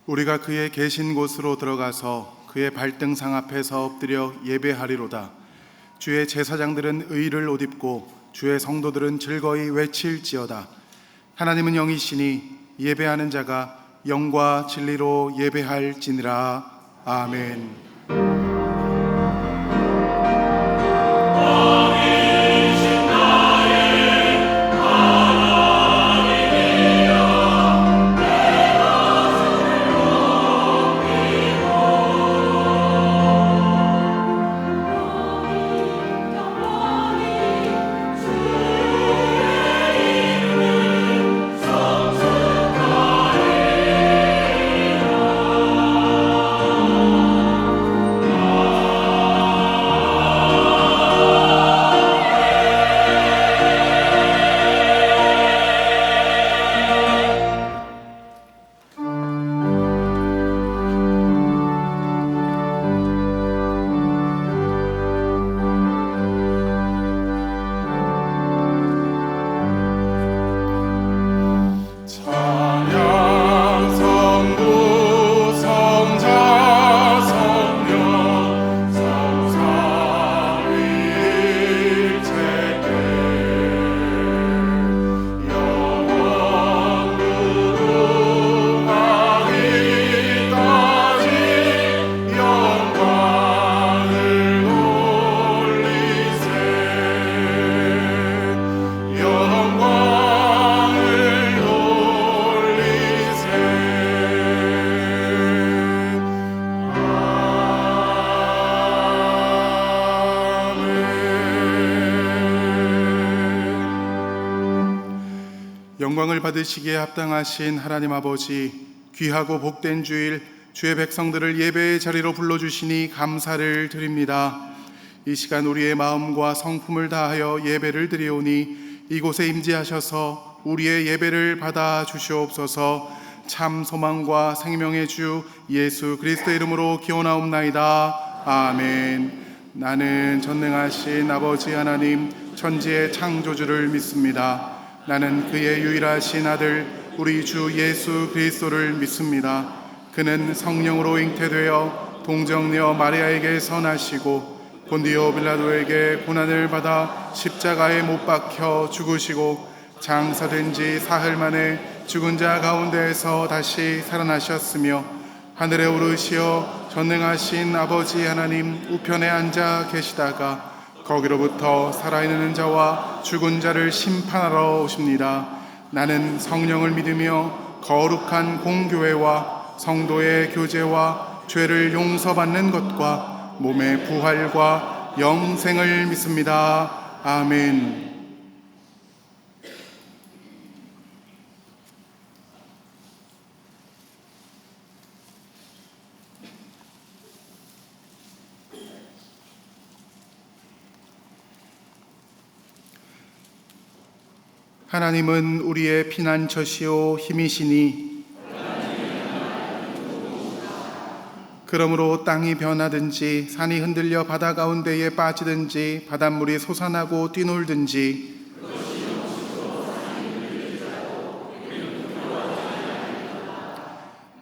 우리가 그의 계신 곳으로 들어가서 그의 발등상 앞에서 엎드려 예배하리로다. 주의 제사장들은 의를 옷 입고 주의 성도들은 즐거이 외칠지어다. 하나님은 영이시니 예배하는 자가 영과 진리로 예배할지니라. 아멘. 영광을 받으시기에 합당하신 하나님 아버지, 귀하고 복된 주일 주의 백성들을 예배의 자리로 불러주시니 감사를 드립니다. 이 시간 우리의 마음과 성품을 다하여 예배를 드리오니 이곳에 임재하셔서 우리의 예배를 받아 주시옵소서. 참 소망과 생명의 주 예수 그리스도의 이름으로 기원하옵나이다. 아멘. 나는 전능하신 아버지 하나님 천지의 창조주를 믿습니다. 나는 그의 유일하신 아들 우리 주 예수 그리스도를 믿습니다. 그는 성령으로 잉태되어 동정녀 마리아에게서 나시고 본디오 빌라도에게 고난을 받아 십자가에 못 박혀 죽으시고 장사된 지 사흘 만에 죽은 자 가운데에서 다시 살아나셨으며 하늘에 오르시어 전능하신 아버지 하나님 우편에 앉아 계시다가 거기로부터 살아있는 자와 죽은 자를 심판하러 오십니다. 나는 성령을 믿으며 거룩한 공교회와 성도의 교제와 죄를 용서받는 것과 몸의 부활과 영생을 믿습니다. 아멘. 하나님은 우리의 피난처시오 힘이시니 그러므로 땅이 변하든지 산이 흔들려 바다 가운데에 빠지든지 바닷물이 솟아나고 뛰놀든지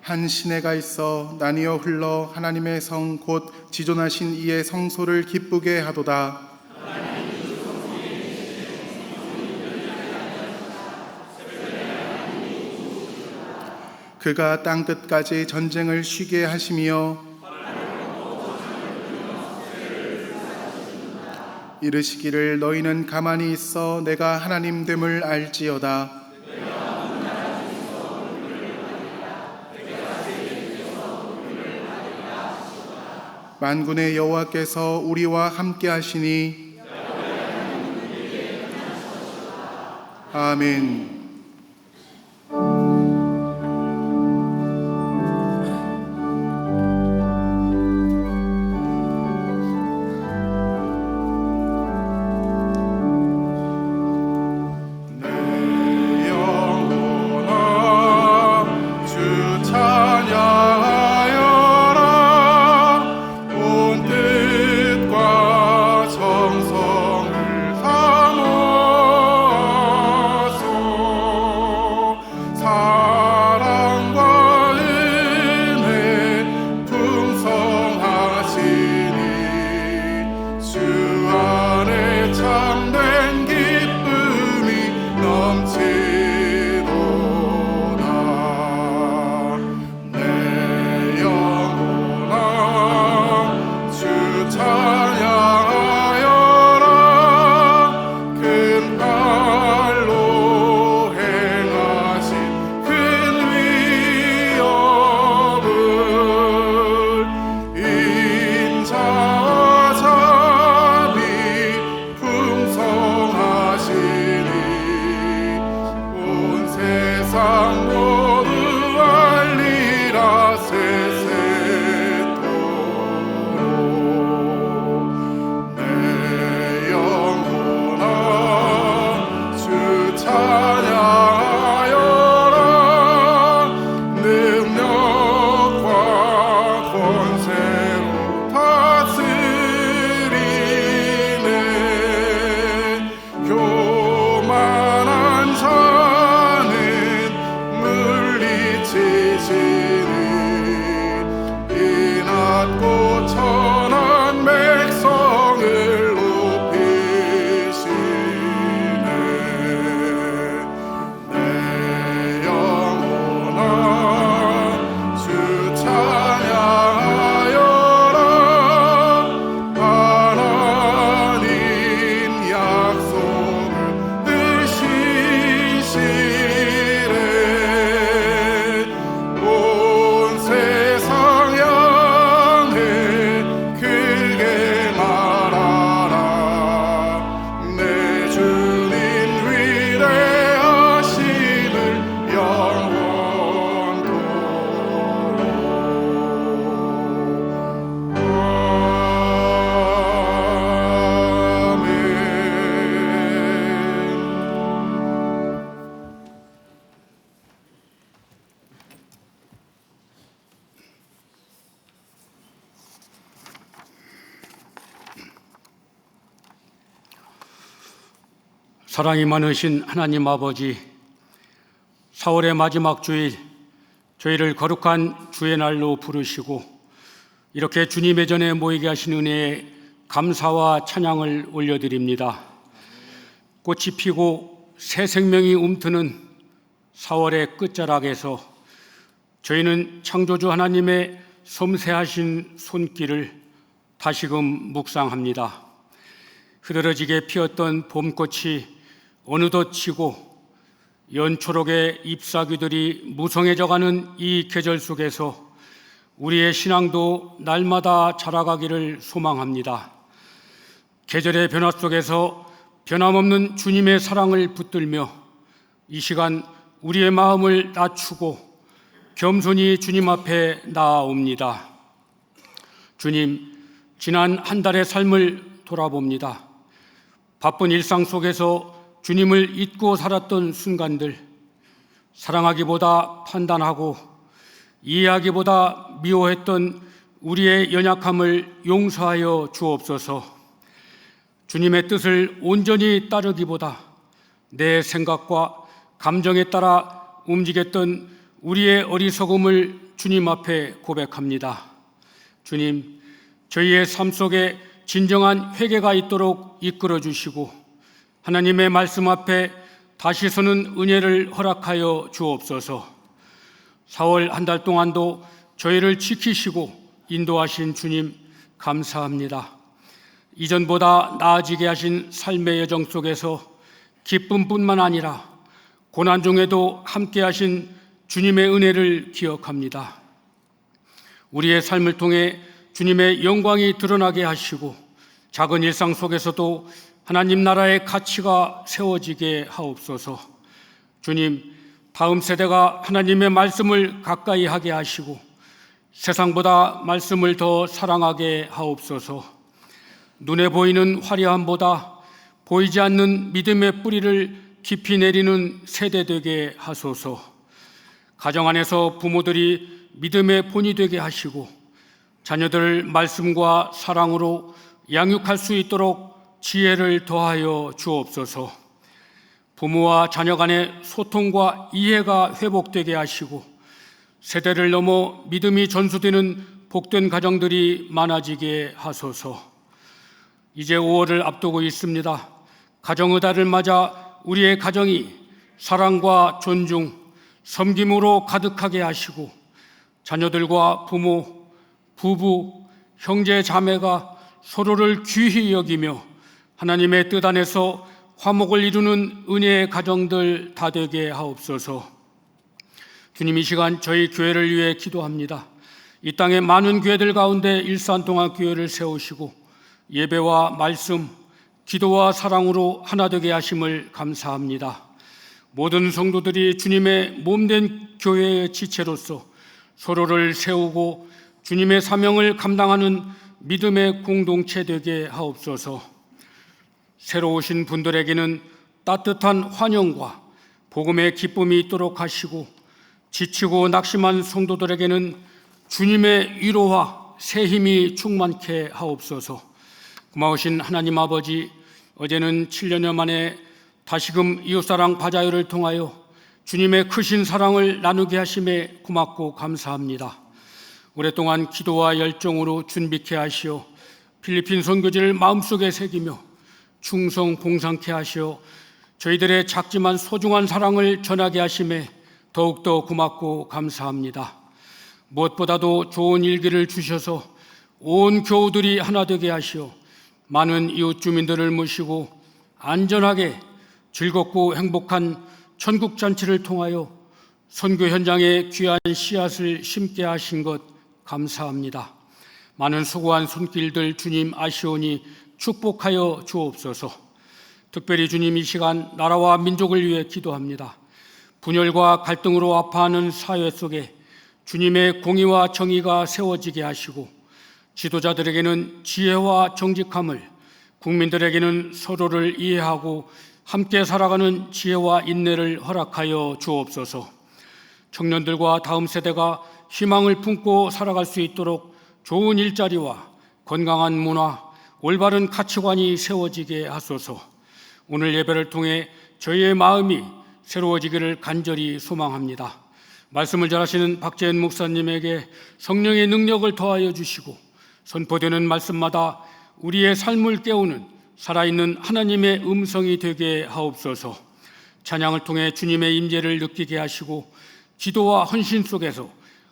한 시내가 있어 나뉘어 흘러 하나님의 성 곧 지존하신 이의 성소를 기쁘게 하도다. 그가 땅끝까지 전쟁을 쉬게 하시며 이르시기를 너희는 가만히 있어 내가 하나님 됨을 알지어다. 만군의 여호와께서 우리와 함께 하시니 아멘. 정성을 담아서 사랑이 많으신 하나님 아버지, 4월의 마지막 주일, 저희를 거룩한 주의 날로 부르시고 이렇게 주님의 전에 모이게 하신 은혜에 감사와 찬양을 올려드립니다. 꽃이 피고 새 생명이 움트는 4월의 끝자락에서 저희는 창조주 하나님의 섬세하신 손길을 다시금 묵상합니다. 흐드러지게 피었던 봄꽃이 어느덧 지고 연초록의 잎사귀들이 무성해져가는 이 계절 속에서 우리의 신앙도 날마다 자라가기를 소망합니다. 계절의 변화 속에서 변함없는 주님의 사랑을 붙들며 이 시간 우리의 마음을 낮추고 겸손히 주님 앞에 나아옵니다. 주님, 지난 한 달의 삶을 돌아봅니다. 바쁜 일상 속에서 주님을 잊고 살았던 순간들, 사랑하기보다 판단하고 이해하기보다 미워했던 우리의 연약함을 용서하여 주옵소서. 주님의 뜻을 온전히 따르기보다 내 생각과 감정에 따라 움직였던 우리의 어리석음을 주님 앞에 고백합니다. 주님, 저희의 삶 속에 진정한 회개가 있도록 이끌어 주시고 하나님의 말씀 앞에 다시 서는 은혜를 허락하여 주옵소서. 4월 한 달 동안도 저희를 지키시고 인도하신 주님 감사합니다. 이전보다 나아지게 하신 삶의 여정 속에서 기쁨뿐만 아니라 고난 중에도 함께 하신 주님의 은혜를 기억합니다. 우리의 삶을 통해 주님의 영광이 드러나게 하시고 작은 일상 속에서도 하나님 나라의 가치가 세워지게 하옵소서. 주님, 다음 세대가 하나님의 말씀을 가까이 하게 하시고 세상보다 말씀을 더 사랑하게 하옵소서. 눈에 보이는 화려함보다 보이지 않는 믿음의 뿌리를 깊이 내리는 세대 되게 하소서. 가정 안에서 부모들이 믿음의 본이 되게 하시고 자녀들을 말씀과 사랑으로 양육할 수 있도록 지혜를 더하여 주옵소서. 부모와 자녀 간의 소통과 이해가 회복되게 하시고 세대를 넘어 믿음이 전수되는 복된 가정들이 많아지게 하소서. 이제 5월을 앞두고 있습니다. 가정의 달을 맞아 우리의 가정이 사랑과 존중, 섬김으로 가득하게 하시고 자녀들과 부모, 부부, 형제, 자매가 서로를 귀히 여기며 하나님의 뜻 안에서 화목을 이루는 은혜의 가정들 다 되게 하옵소서. 주님, 이 시간 저희 교회를 위해 기도합니다. 이 땅의 많은 교회들 가운데 일산동안교회를 세우시고 예배와 말씀, 기도와 사랑으로 하나 되게 하심을 감사합니다. 모든 성도들이 주님의 몸된 교회의 지체로서 서로를 세우고 주님의 사명을 감당하는 믿음의 공동체 되게 하옵소서. 새로 오신 분들에게는 따뜻한 환영과 복음의 기쁨이 있도록 하시고 지치고 낙심한 성도들에게는 주님의 위로와 새 힘이 충만케 하옵소서. 고마우신 하나님 아버지, 어제는 7년여 만에 다시금 이웃사랑 바자회를 통하여 주님의 크신 사랑을 나누게 하심에 고맙고 감사합니다. 오랫동안 기도와 열정으로 준비케 하시어 필리핀 선교지를 마음속에 새기며 충성 봉상케 하시어 저희들의 작지만 소중한 사랑을 전하게 하심에 더욱더 고맙고 감사합니다. 무엇보다도 좋은 일기를 주셔서 온 교우들이 하나 되게 하시어 많은 이웃 주민들을 모시고 안전하게 즐겁고 행복한 천국잔치를 통하여 선교 현장에 귀한 씨앗을 심게 하신 것 감사합니다. 많은 수고한 손길들 주님 아시오니 축복하여 주옵소서. 특별히 주님, 이 시간 나라와 민족을 위해 기도합니다. 분열과 갈등으로 아파하는 사회 속에 주님의 공의와 정의가 세워지게 하시고 지도자들에게는 지혜와 정직함을, 국민들에게는 서로를 이해하고 함께 살아가는 지혜와 인내를 허락하여 주옵소서. 청년들과 다음 세대가 희망을 품고 살아갈 수 있도록 좋은 일자리와 건강한 문화, 올바른 가치관이 세워지게 하소서. 오늘 예배를 통해 저희의 마음이 새로워지기를 간절히 소망합니다. 말씀을 전하시는 박재현 목사님에게 성령의 능력을 더하여 주시고 선포되는 말씀마다 우리의 삶을 깨우는 살아있는 하나님의 음성이 되게 하옵소서. 찬양을 통해 주님의 임재를 느끼게 하시고 기도와 헌신 속에서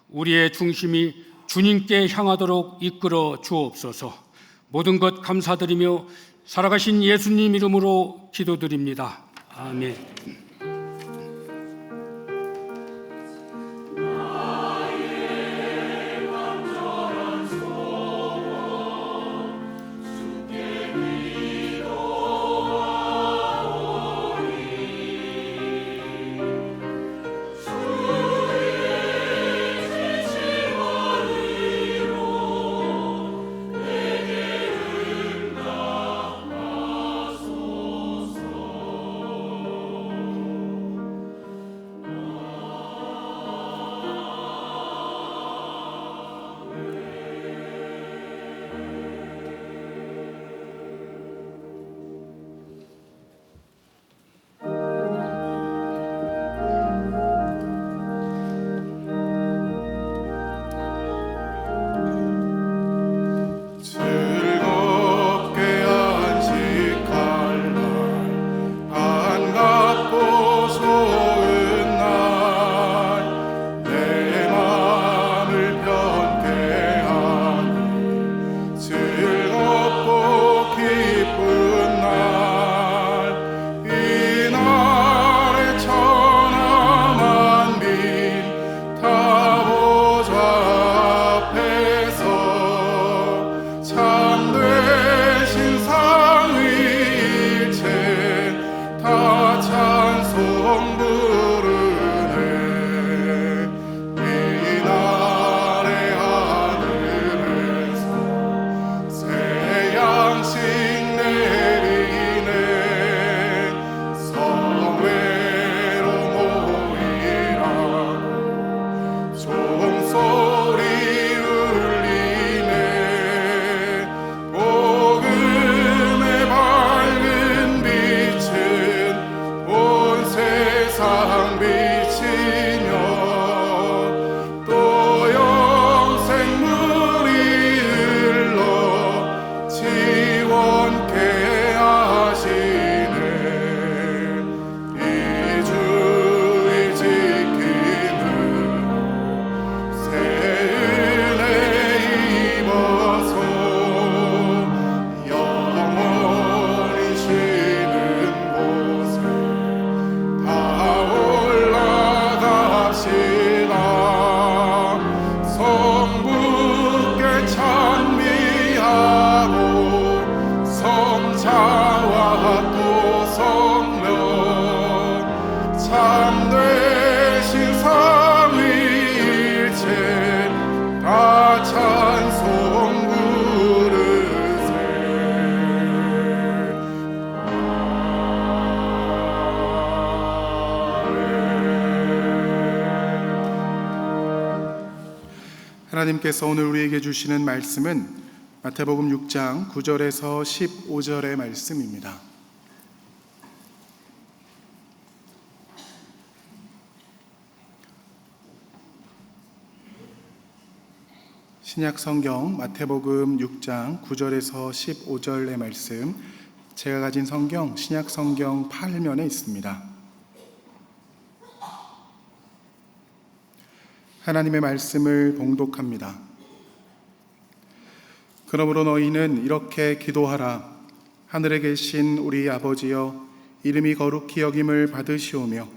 우리의 중심이 주님께 향하도록 이끌어 주옵소서. 모든 것 감사드리며 살아가신 예수님 이름으로 기도드립니다. 아멘. 하나님께서 오늘 우리에게 주시는 말씀은 마태복음 6장 9절에서 15절의 말씀입니다. 신약 성경 마태복음 6장 9절에서 15절의 말씀, 제가 가진 성경 신약 성경 8면에 있습니다. 하나님의 말씀을 봉독합니다. 그러므로 너희는 이렇게 기도하라. 하늘에 계신 우리 아버지여, 이름이 거룩히 여김을 받으시오며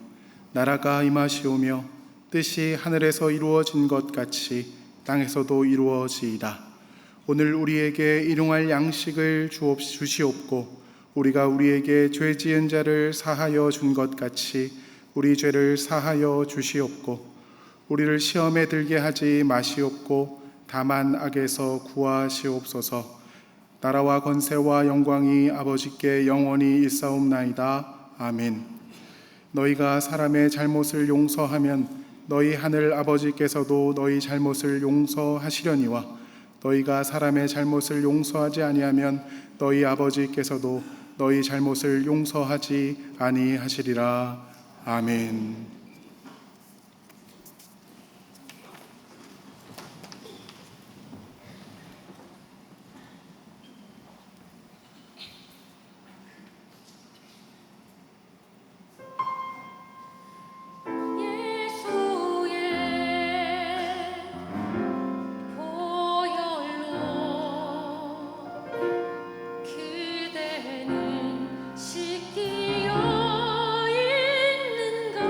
나라가 임하시오며 뜻이 하늘에서 이루어진 것 같이 땅에서도 이루어지이다. 오늘 우리에게 일용할 양식을 주시옵고 우리가 우리에게 죄 지은 자를 사하여 준 것 같이 우리 죄를 사하여 주시옵고 우리를 시험에 들게 하지 마시옵고 다만 악에서 구하시옵소서. 나라와 권세와 영광이 아버지께 영원히 있사옵나이다. 아멘. 너희가 사람의 잘못을 용서하면 너희 하늘 아버지께서도 너희 잘못을 용서하시려니와 너희가 사람의 잘못을 용서하지 아니하면 너희 아버지께서도 너희 잘못을 용서하지 아니하시리라. 아멘. 그대는 씻기어 있는가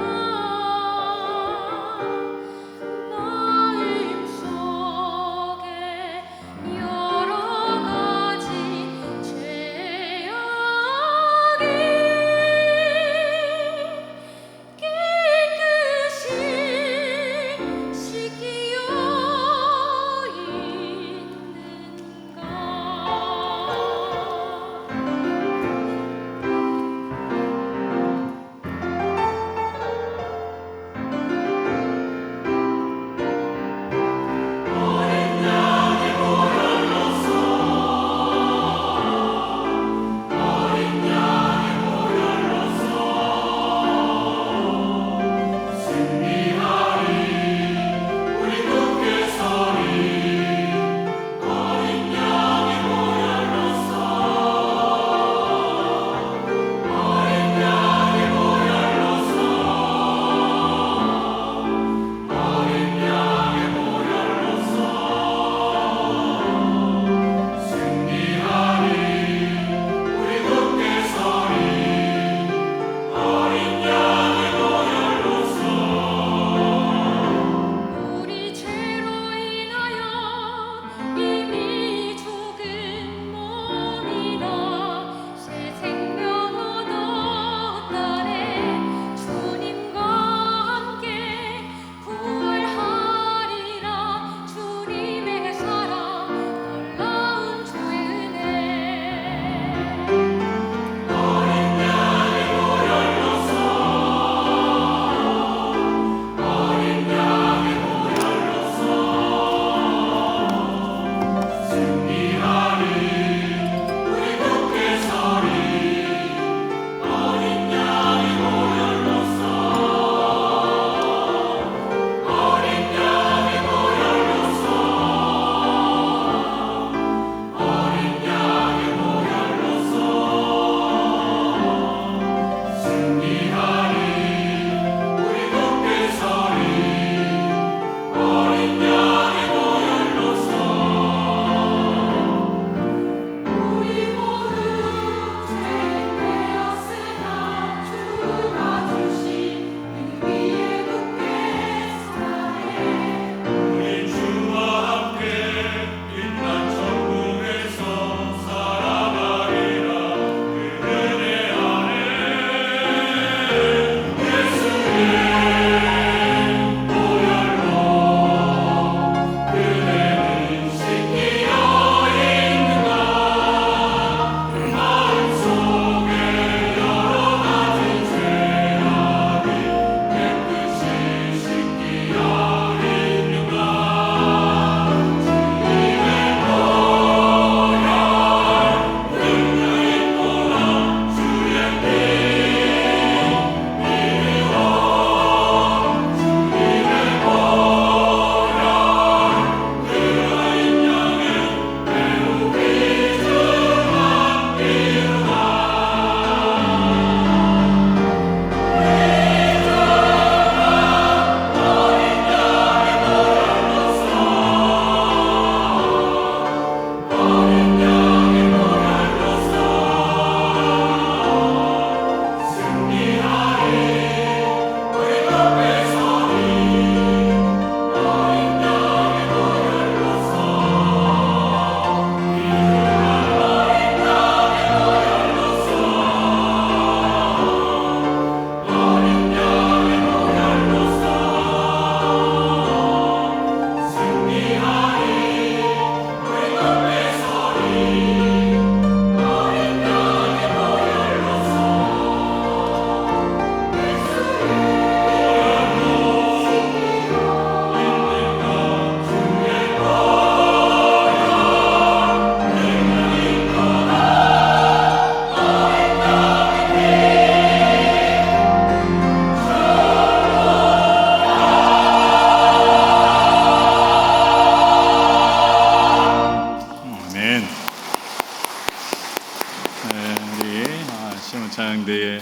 찬양대의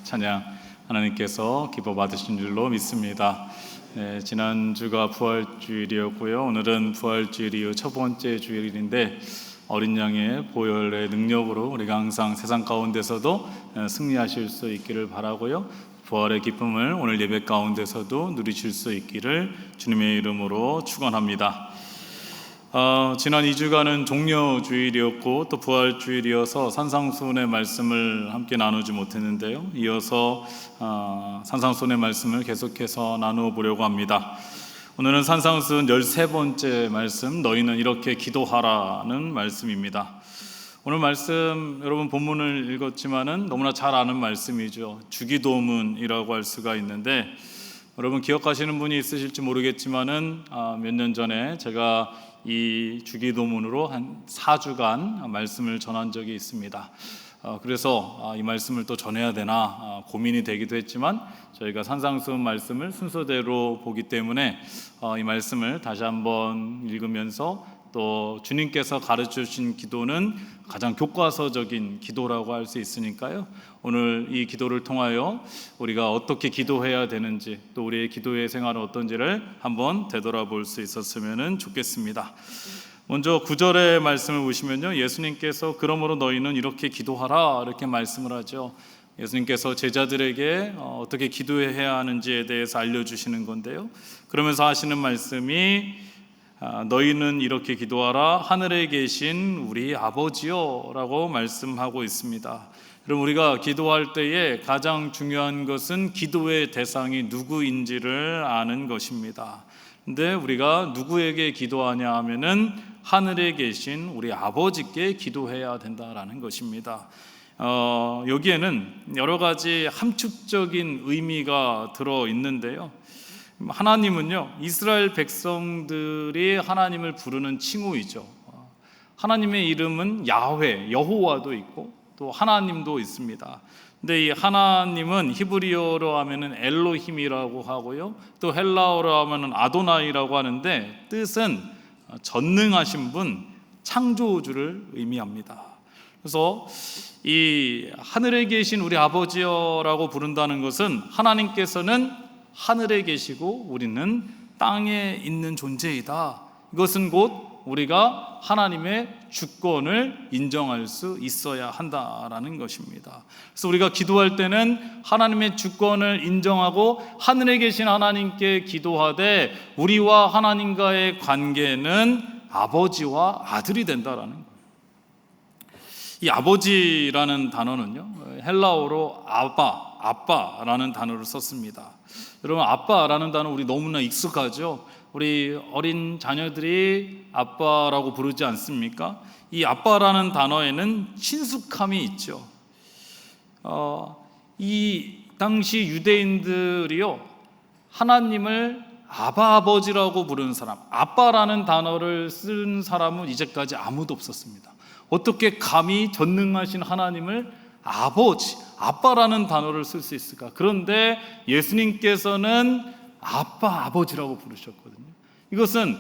찬양 하나님께서 기뻐 받으신 줄로 믿습니다. 지난주가 부활주일이었고요. 오늘은 부활주일 이후 첫 번째 주일인데 어린 양의 보혈의 능력으로 우리가 항상 세상 가운데서도 승리하실 수 있기를 바라고요. 부활의 기쁨을 오늘 예배 가운데서도 누리실 수 있기를 주님의 이름으로 축원합니다. 지난 2주간은 종려주일이었고 또 부활주일이어서 산상수훈의 말씀을 함께 나누지 못했는데요. 이어서 산상수훈의 말씀을 계속해서 나누어 보려고 합니다. 오늘은 산상수훈 13번째 말씀, 너희는 이렇게 기도하라는 말씀입니다. 오늘 말씀 여러분 본문을 읽었지만은 너무나 잘 아는 말씀이죠. 주기도문이라고 할 수가 있는데 여러분 기억하시는 분이 있으실지 모르겠지만은 몇 년 전에 제가 이 주기도문으로 한 4주간 말씀을 전한 적이 있습니다. 그래서 이 말씀을 또 전해야 되나 고민이 되기도 했지만 저희가 산상수훈 말씀을 순서대로 보기 때문에 이 말씀을 다시 한번 읽으면서 또 주님께서 가르쳐 주신 기도는 가장 교과서적인 기도라고 할 수 있으니까요. 오늘 이 기도를 통하여 우리가 어떻게 기도해야 되는지 또 우리의 기도의 생활은 어떤지를 한번 되돌아볼 수 있었으면 좋겠습니다. 먼저 9절의 말씀을 보시면요, 예수님께서 그러므로 너희는 이렇게 기도하라 이렇게 말씀을 하죠. 예수님께서 제자들에게 어떻게 기도해야 하는지에 대해서 알려주시는 건데요. 그러면서 하시는 말씀이 너희는 이렇게 기도하라 하늘에 계신 우리 아버지요 라고 말씀하고 있습니다. 여러분 우리가 기도할 때에 가장 중요한 것은 기도의 대상이 누구인지를 아는 것입니다. 근데 우리가 누구에게 기도하냐 하면은 하늘에 계신 우리 아버지께 기도해야 된다라는 것입니다. 여기에는 여러 가지 함축적인 의미가 들어 있는데요. 하나님은요, 이스라엘 백성들이 하나님을 부르는 칭호이죠. 하나님의 이름은 야훼, 여호와도 있고 또 하나님도 있습니다. 근데 이 하나님은 히브리어로 하면은 엘로힘이라고 하고요, 또 헬라어로 하면은 아도나이라고 하는데 뜻은 전능하신 분, 창조주를 의미합니다. 그래서 이 하늘에 계신 우리 아버지여라고 부른다는 것은 하나님께서는 하늘에 계시고 우리는 땅에 있는 존재이다. 이것은 곧 우리가 하나님의 주권을 인정할 수 있어야 한다라는 것입니다. 그래서 우리가 기도할 때는 하나님의 주권을 인정하고 하늘에 계신 하나님께 기도하되 우리와 하나님과의 관계는 아버지와 아들이 된다라는 거예요. 이 아버지라는 단어는요, 헬라어로 아빠라는 단어를 썼습니다. 여러분 아빠라는 단어 우리 너무나 익숙하죠. 우리 어린 자녀들이 아빠라고 부르지 않습니까? 이 아빠라는 단어에는 친숙함이 있죠. 이 당시 유대인들이요, 하나님을 아버지라고 부르는 사람, 아빠라는 단어를 쓴 사람은 이제까지 아무도 없었습니다. 어떻게 감히 전능하신 하나님을 아빠라는 단어를 쓸 수 있을까? 그런데 예수님께서는 아버지라고 부르셨거든요. 이것은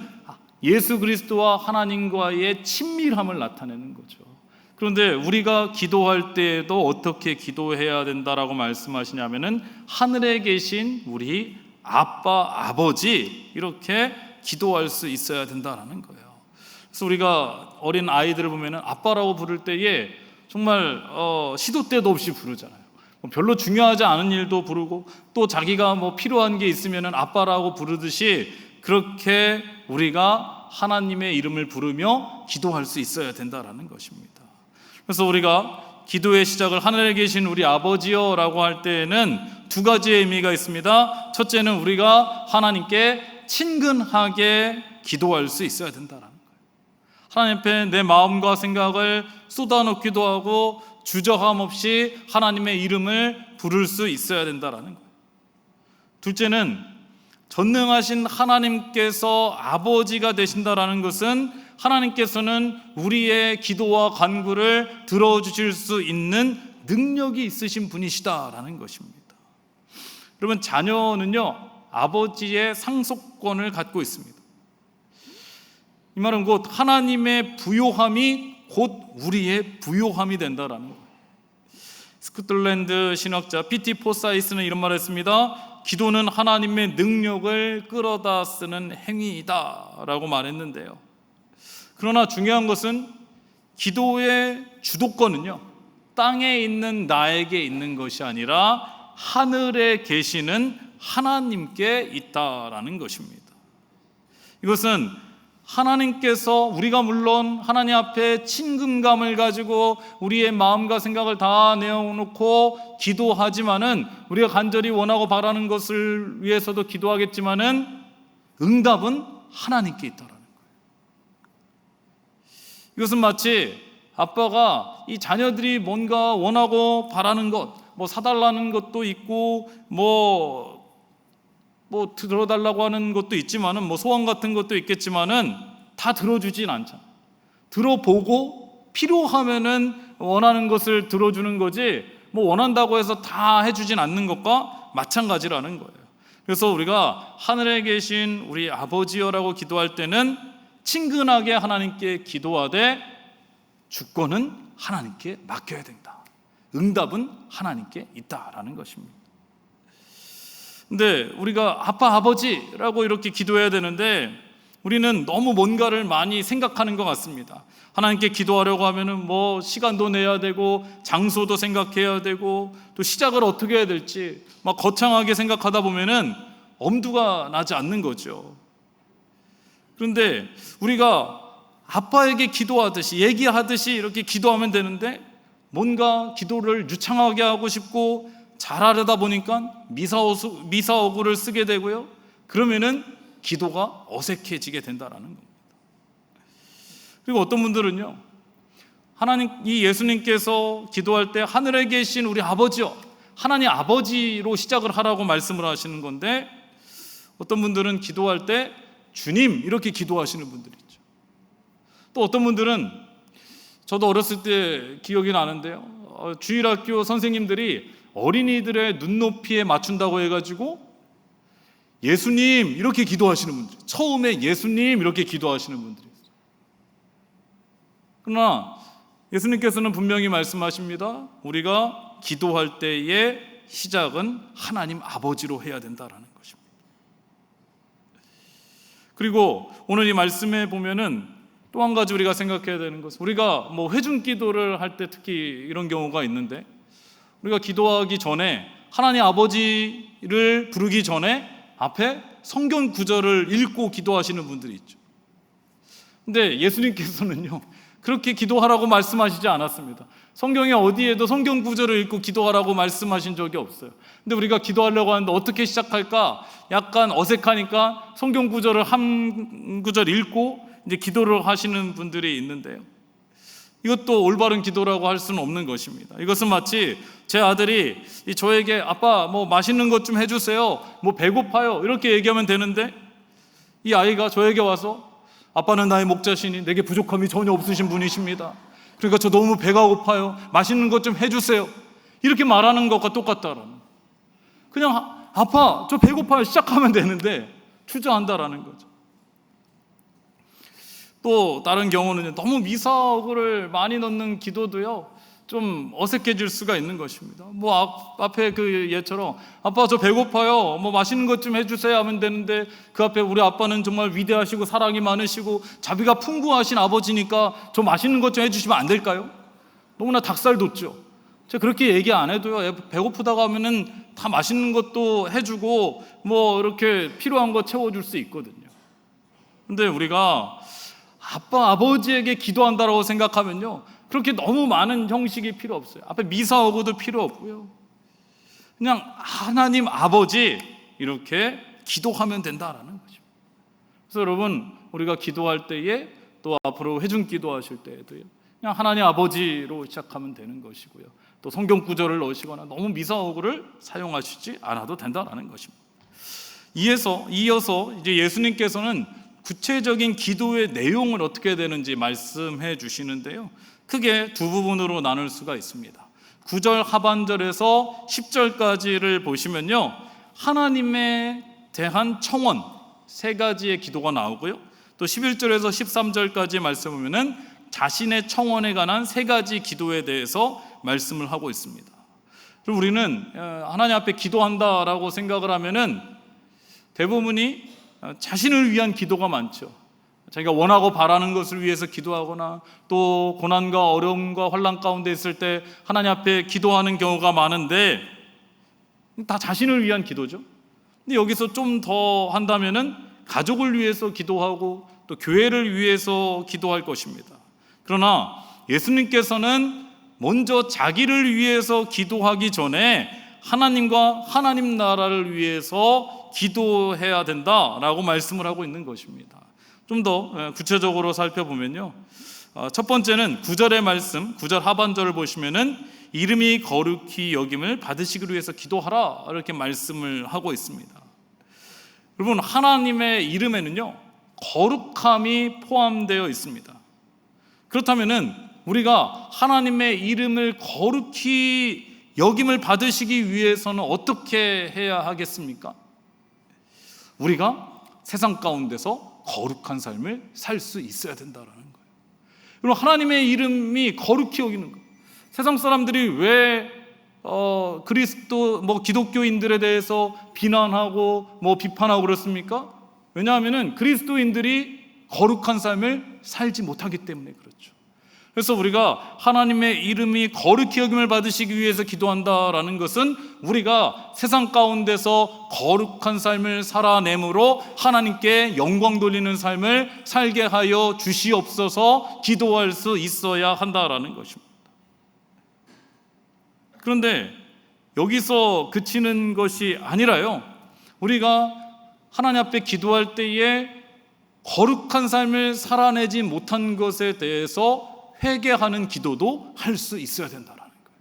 예수 그리스도와 하나님과의 친밀함을 나타내는 거죠. 그런데 우리가 기도할 때에도 어떻게 기도해야 된다라고 말씀하시냐면은 하늘에 계신 우리 아버지 이렇게 기도할 수 있어야 된다라는 거예요. 그래서 우리가 어린 아이들을 보면은 아빠라고 부를 때에 정말 시도 때도 없이 부르잖아요. 별로 중요하지 않은 일도 부르고 또 자기가 필요한 게 있으면은 아빠라고 부르듯이 그렇게 우리가 하나님의 이름을 부르며 기도할 수 있어야 된다라는 것입니다. 그래서 우리가 기도의 시작을 하늘에 계신 우리 아버지여 라고 할 때에는 두 가지의 의미가 있습니다. 첫째는 우리가 하나님께 친근하게 기도할 수 있어야 된다라는 거예요. 하나님 앞에 내 마음과 생각을 쏟아놓기도 하고 주저함 없이 하나님의 이름을 부를 수 있어야 된다라는 거예요. 둘째는 전능하신 하나님께서 아버지가 되신다라는 것은 하나님께서는 우리의 기도와 간구를 들어주실 수 있는 능력이 있으신 분이시다라는 것입니다. 여러분 자녀는요, 아버지의 상속권을 갖고 있습니다. 이 말은 곧 하나님의 부요함이 곧 우리의 부요함이 된다라는 거예요. 스코틀랜드 신학자 P.T. 포사이스는 이런 말을 했습니다. 기도는 하나님의 능력을 끌어다 쓰는 행위이다 라고 말했는데요. 그러나 중요한 것은 기도의 주도권은요, 땅에 있는 나에게 있는 것이 아니라 하늘에 계시는 하나님께 있다라는 것입니다. 이것은 하나님께서, 우리가 물론 하나님 앞에 친근감을 가지고 우리의 마음과 생각을 다 내어놓고 기도하지만은, 우리가 간절히 원하고 바라는 것을 위해서도 기도하겠지만은 응답은 하나님께 있다라는 거예요. 이것은 마치 아빠가 이 자녀들이 뭔가 원하고 바라는 것, 뭐 사달라는 것도 있고 뭐 들어달라고 하는 것도 있지만은, 뭐 소원 같은 것도 있겠지만은 다 들어주진 않잖아. 들어보고 필요하면은 원하는 것을 들어주는 거지, 뭐 원한다고 해서 다 해주진 않는 것과 마찬가지라는 거예요. 그래서 우리가 하늘에 계신 우리 아버지여라고 기도할 때는 친근하게 하나님께 기도하되 주권은 하나님께 맡겨야 된다. 응답은 하나님께 있다라는 것입니다. 근데 우리가 아빠, 아버지라고 이렇게 기도해야 되는데 우리는 너무 뭔가를 많이 생각하는 것 같습니다. 하나님께 기도하려고 하면은 뭐 시간도 내야 되고 장소도 생각해야 되고 또 시작을 어떻게 해야 될지 막 거창하게 생각하다 보면은 엄두가 나지 않는 거죠. 그런데 우리가 아빠에게 기도하듯이, 얘기하듯이 이렇게 기도하면 되는데 뭔가 기도를 유창하게 하고 싶고 잘하려다 보니까 미사오구를 쓰게 되고요. 그러면은 기도가 어색해지게 된다라는 겁니다. 그리고 어떤 분들은요, 이 예수님께서 기도할 때 하늘에 계신 우리 아버지요, 하나님 아버지로 시작을 하라고 말씀을 하시는 건데, 어떤 분들은 기도할 때 주님 이렇게 기도하시는 분들이 있죠. 또 어떤 분들은, 저도 어렸을 때 기억이 나는데요, 주일학교 선생님들이 어린이들의 눈높이에 맞춘다고 해가지고 예수님 이렇게 기도하시는 분들, 처음에 예수님 이렇게 기도하시는 분들이 있어요. 그러나 예수님께서는 분명히 말씀하십니다. 우리가 기도할 때의 시작은 하나님 아버지로 해야 된다라는 것입니다. 그리고 오늘 이 말씀에 보면은 또 한 가지 우리가 생각해야 되는 것은, 우리가 뭐 회중 기도를 할 때 특히 이런 경우가 있는데, 우리가 기도하기 전에 하나님 아버지를 부르기 전에 앞에 성경 구절을 읽고 기도하시는 분들이 있죠. 근데 예수님께서는요, 그렇게 기도하라고 말씀하시지 않았습니다. 성경에 어디에도 성경 구절을 읽고 기도하라고 말씀하신 적이 없어요. 근데 우리가 기도하려고 하는데 어떻게 시작할까? 약간 어색하니까 성경 구절을 한 구절 읽고 이제 기도를 하시는 분들이 있는데요, 이것도 올바른 기도라고 할 수는 없는 것입니다. 이것은 마치 제 아들이 저에게 아빠 뭐 맛있는 것 좀 해주세요, 뭐 배고파요 이렇게 얘기하면 되는데, 이 아이가 저에게 와서 아빠는 나의 목자시니 내게 부족함이 전혀 없으신 분이십니다. 그러니까 저 너무 배가 고파요, 맛있는 것 좀 해주세요 이렇게 말하는 것과 똑같다라는, 그냥 아빠 저 배고파요 시작하면 되는데 주저한다라는 거죠. 또 다른 경우는 너무 미사오구를 많이 넣는 기도도요, 좀 어색해질 수가 있는 것입니다. 뭐 앞에 그 예처럼 아빠 저 배고파요, 뭐 맛있는 것 좀 해주세요 하면 되는데, 그 앞에 우리 아빠는 정말 위대하시고 사랑이 많으시고 자비가 풍부하신 아버지니까 저 맛있는 것 좀 해주시면 안 될까요? 너무나 닭살 돋죠. 제가 그렇게 얘기 안 해도요, 배고프다고 하면은 다 맛있는 것도 해주고 뭐 이렇게 필요한 거 채워줄 수 있거든요. 근데 우리가 아빠, 아버지에게 기도한다라고 생각하면요, 그렇게 너무 많은 형식이 필요 없어요. 앞에 미사오구도 필요 없고요, 그냥 하나님 아버지 이렇게 기도하면 된다라는 거죠. 그래서 여러분, 우리가 기도할 때에 또 앞으로 회중 기도하실 때에도요, 그냥 하나님 아버지로 시작하면 되는 것이고요, 또 성경 구절을 넣으시거나 너무 미사오구를 사용하시지 않아도 된다라는 것입니다. 이어서 이제 예수님께서는 구체적인 기도의 내용을 어떻게 되는지 말씀해 주시는데요, 크게 두 부분으로 나눌 수가 있습니다. 9절 하반절에서 10절까지를 보시면요, 하나님에 대한 청원 세 가지의 기도가 나오고요, 또 11절에서 13절까지 말씀 보면은 자신의 청원에 관한 세 가지 기도에 대해서 말씀을 하고 있습니다. 그리고 우리는 하나님 앞에 기도한다라고 생각을 하면은 대부분이 자신을 위한 기도가 많죠. 자기가 원하고 바라는 것을 위해서 기도하거나 또 고난과 어려움과 환난 가운데 있을 때 하나님 앞에 기도하는 경우가 많은데 다 자신을 위한 기도죠. 근데 여기서 좀 더 한다면은 가족을 위해서 기도하고 또 교회를 위해서 기도할 것입니다. 그러나 예수님께서는 먼저 자기를 위해서 기도하기 전에 하나님과 하나님 나라를 위해서 기도해야 된다라고 말씀을 하고 있는 것입니다. 좀 더 구체적으로 살펴보면요, 첫 번째는 9절의 말씀, 9절 하반절을 보시면은 이름이 거룩히 여김을 받으시기 위해서 기도하라 이렇게 말씀을 하고 있습니다. 여러분, 하나님의 이름에는요 거룩함이 포함되어 있습니다. 그렇다면은 우리가 하나님의 이름을 거룩히 여김을 받으시기 위해서는 어떻게 해야 하겠습니까? 우리가 세상 가운데서 거룩한 삶을 살 수 있어야 된다라는 거예요. 그리고 하나님의 이름이 거룩히 여기는 거예요. 세상 사람들이 왜 그리스도 기독교인들에 대해서 비난하고 비판하고 그렇습니까? 왜냐하면은 그리스도인들이 거룩한 삶을 살지 못하기 때문에 그렇죠. 그래서 우리가 하나님의 이름이 거룩히 여김을 받으시기 위해서 기도한다라는 것은 우리가 세상 가운데서 거룩한 삶을 살아내므로 하나님께 영광 돌리는 삶을 살게 하여 주시옵소서 기도할 수 있어야 한다라는 것입니다. 그런데 여기서 그치는 것이 아니라요, 우리가 하나님 앞에 기도할 때에 거룩한 삶을 살아내지 못한 것에 대해서 회개하는 기도도 할 수 있어야 된다라는 거예요.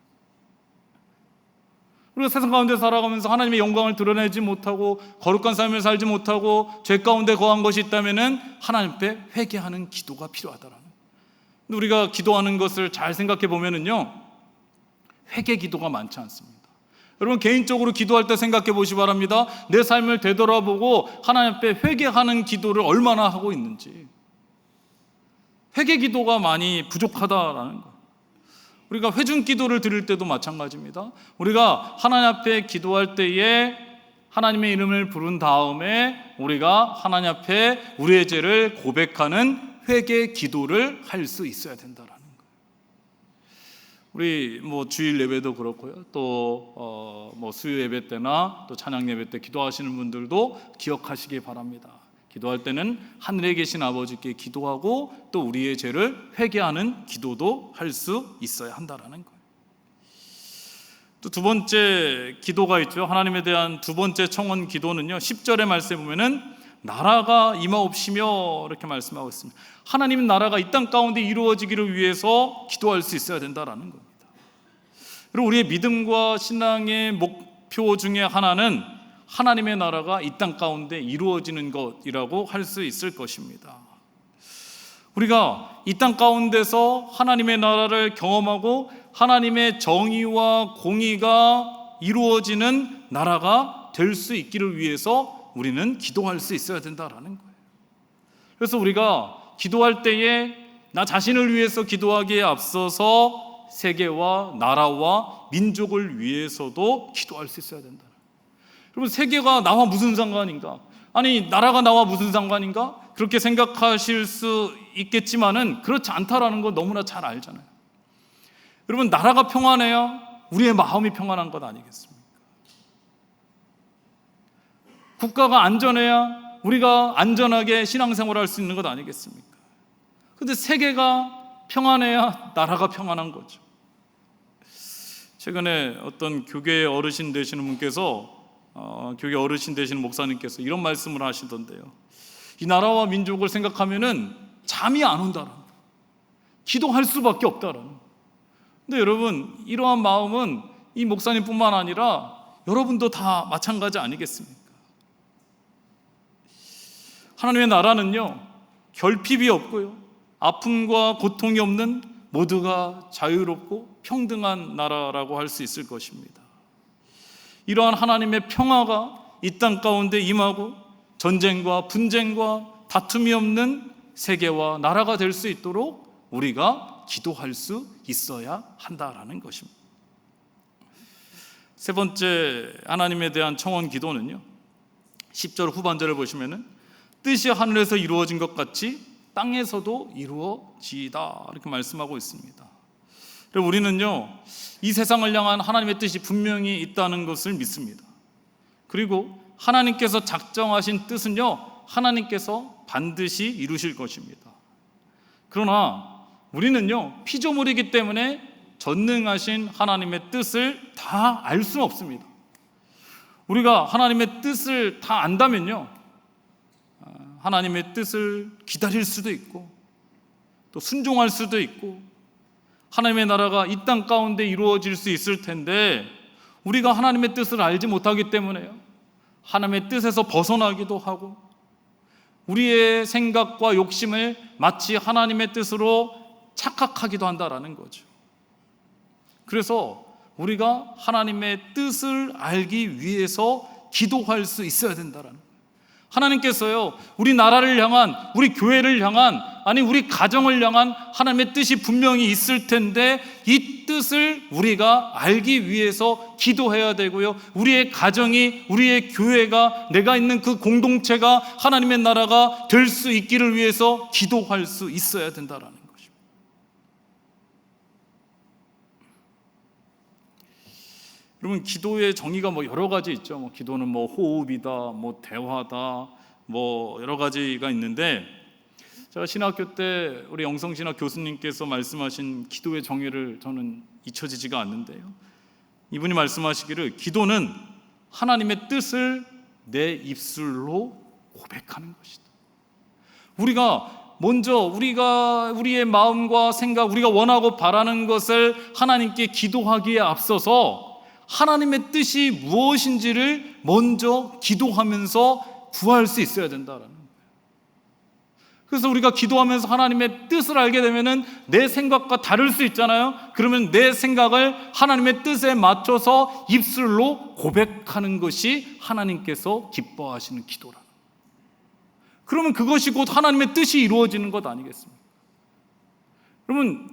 우리가 세상 가운데 살아가면서 하나님의 영광을 드러내지 못하고 거룩한 삶을 살지 못하고 죄 가운데 거한 것이 있다면은 하나님 앞에 회개하는 기도가 필요하다라는 거예요. 근데 우리가 기도하는 것을 잘 생각해 보면은요, 회개 기도가 많지 않습니다. 여러분, 개인적으로 기도할 때 생각해 보시기 바랍니다. 내 삶을 되돌아보고 하나님 앞에 회개하는 기도를 얼마나 하고 있는지. 회개 기도가 많이 부족하다라는 거. 우리가 회중 기도를 드릴 때도 마찬가지입니다. 우리가 하나님 앞에 기도할 때에 하나님의 이름을 부른 다음에 우리가 하나님 앞에 우리의 죄를 고백하는 회개 기도를 할 수 있어야 된다라는 거예요. 우리 주일 예배도 그렇고요, 또 수요 예배 때나 또 찬양 예배 때 기도하시는 분들도 기억하시기 바랍니다. 기도할 때는 하늘에 계신 아버지께 기도하고 또 우리의 죄를 회개하는 기도도 할 수 있어야 한다라는 거예요. 또 두 번째 기도가 있죠. 하나님에 대한 두 번째 청원 기도는요, 10절의 말씀에 보면은 나라가 임하옵시며 이렇게 말씀하고 있습니다. 하나님 나라가 이 땅 가운데 이루어지기를 위해서 기도할 수 있어야 된다라는 겁니다. 그리고 우리의 믿음과 신앙의 목표 중에 하나는 하나님의 나라가 이 땅 가운데 이루어지는 것이라고 할 수 있을 것입니다. 우리가 이 땅 가운데서 하나님의 나라를 경험하고 하나님의 정의와 공의가 이루어지는 나라가 될 수 있기를 위해서 우리는 기도할 수 있어야 된다라는 거예요. 그래서 우리가 기도할 때에 나 자신을 위해서 기도하기에 앞서서 세계와 나라와 민족을 위해서도 기도할 수 있어야 된다. 여러분, 세계가 나와 무슨 상관인가? 아니, 나라가 나와 무슨 상관인가? 그렇게 생각하실 수 있겠지만은 그렇지 않다라는 거 너무나 잘 알잖아요. 여러분, 나라가 평안해야 우리의 마음이 평안한 것 아니겠습니까? 국가가 안전해야 우리가 안전하게 신앙생활을 할 수 있는 것 아니겠습니까? 그런데 세계가 평안해야 나라가 평안한 거죠. 최근에 어떤 교계 어르신 되시는 분께서 교계 어르신 되시는 목사님께서 이런 말씀을 하시던데요, 이 나라와 민족을 생각하면은 잠이 안 온다라는, 기도할 수밖에 없다라는. 근데 여러분, 이러한 마음은 이 목사님뿐만 아니라 여러분도 다 마찬가지 아니겠습니까? 하나님의 나라는요, 결핍이 없고요, 아픔과 고통이 없는 모두가 자유롭고 평등한 나라라고 할 수 있을 것입니다. 이러한 하나님의 평화가 이 땅 가운데 임하고 전쟁과 분쟁과 다툼이 없는 세계와 나라가 될 수 있도록 우리가 기도할 수 있어야 한다라는 것입니다. 세 번째 하나님에 대한 청원 기도는요, 10절 후반절을 보시면은 뜻이 하늘에서 이루어진 것 같이 땅에서도 이루어지이다 이렇게 말씀하고 있습니다. 그리고 우리는요, 이 세상을 향한 하나님의 뜻이 분명히 있다는 것을 믿습니다. 그리고 하나님께서 작정하신 뜻은요, 하나님께서 반드시 이루실 것입니다. 그러나 우리는요, 피조물이기 때문에 전능하신 하나님의 뜻을 다 알 수는 없습니다. 우리가 하나님의 뜻을 다 안다면요, 하나님의 뜻을 기다릴 수도 있고 또 순종할 수도 있고 하나님의 나라가 이 땅 가운데 이루어질 수 있을 텐데, 우리가 하나님의 뜻을 알지 못하기 때문에요, 하나님의 뜻에서 벗어나기도 하고 우리의 생각과 욕심을 마치 하나님의 뜻으로 착각하기도 한다라는 거죠. 그래서 우리가 하나님의 뜻을 알기 위해서 기도할 수 있어야 된다라는 거예요. 하나님께서요, 우리 나라를 향한, 우리 교회를 향한, 아니 우리 가정을 향한 하나님의 뜻이 분명히 있을 텐데, 이 뜻을 우리가 알기 위해서 기도해야 되고요, 우리의 가정이, 우리의 교회가, 내가 있는 그 공동체가 하나님의 나라가 될 수 있기를 위해서 기도할 수 있어야 된다라는 거죠. 여러분, 기도의 정의가 여러 가지 있죠. 기도는 호흡이다, 대화다, 여러 가지가 있는데, 제가 신학교 때 우리 영성신학 교수님께서 말씀하신 기도의 정의를 저는 잊혀지지가 않는데요, 이분이 말씀하시기를 기도는 하나님의 뜻을 내 입술로 고백하는 것이다. 우리가 먼저 우리의 마음과 생각, 우리가 원하고 바라는 것을 하나님께 기도하기에 앞서서 하나님의 뜻이 무엇인지를 먼저 기도하면서 구할 수 있어야 된다라는 거예요. 그래서 우리가 기도하면서 하나님의 뜻을 알게 되면은 내 생각과 다를 수 있잖아요. 그러면 내 생각을 하나님의 뜻에 맞춰서 입술로 고백하는 것이 하나님께서 기뻐하시는 기도라는 거예요. 그러면 그것이 곧 하나님의 뜻이 이루어지는 것 아니겠습니까? 그러면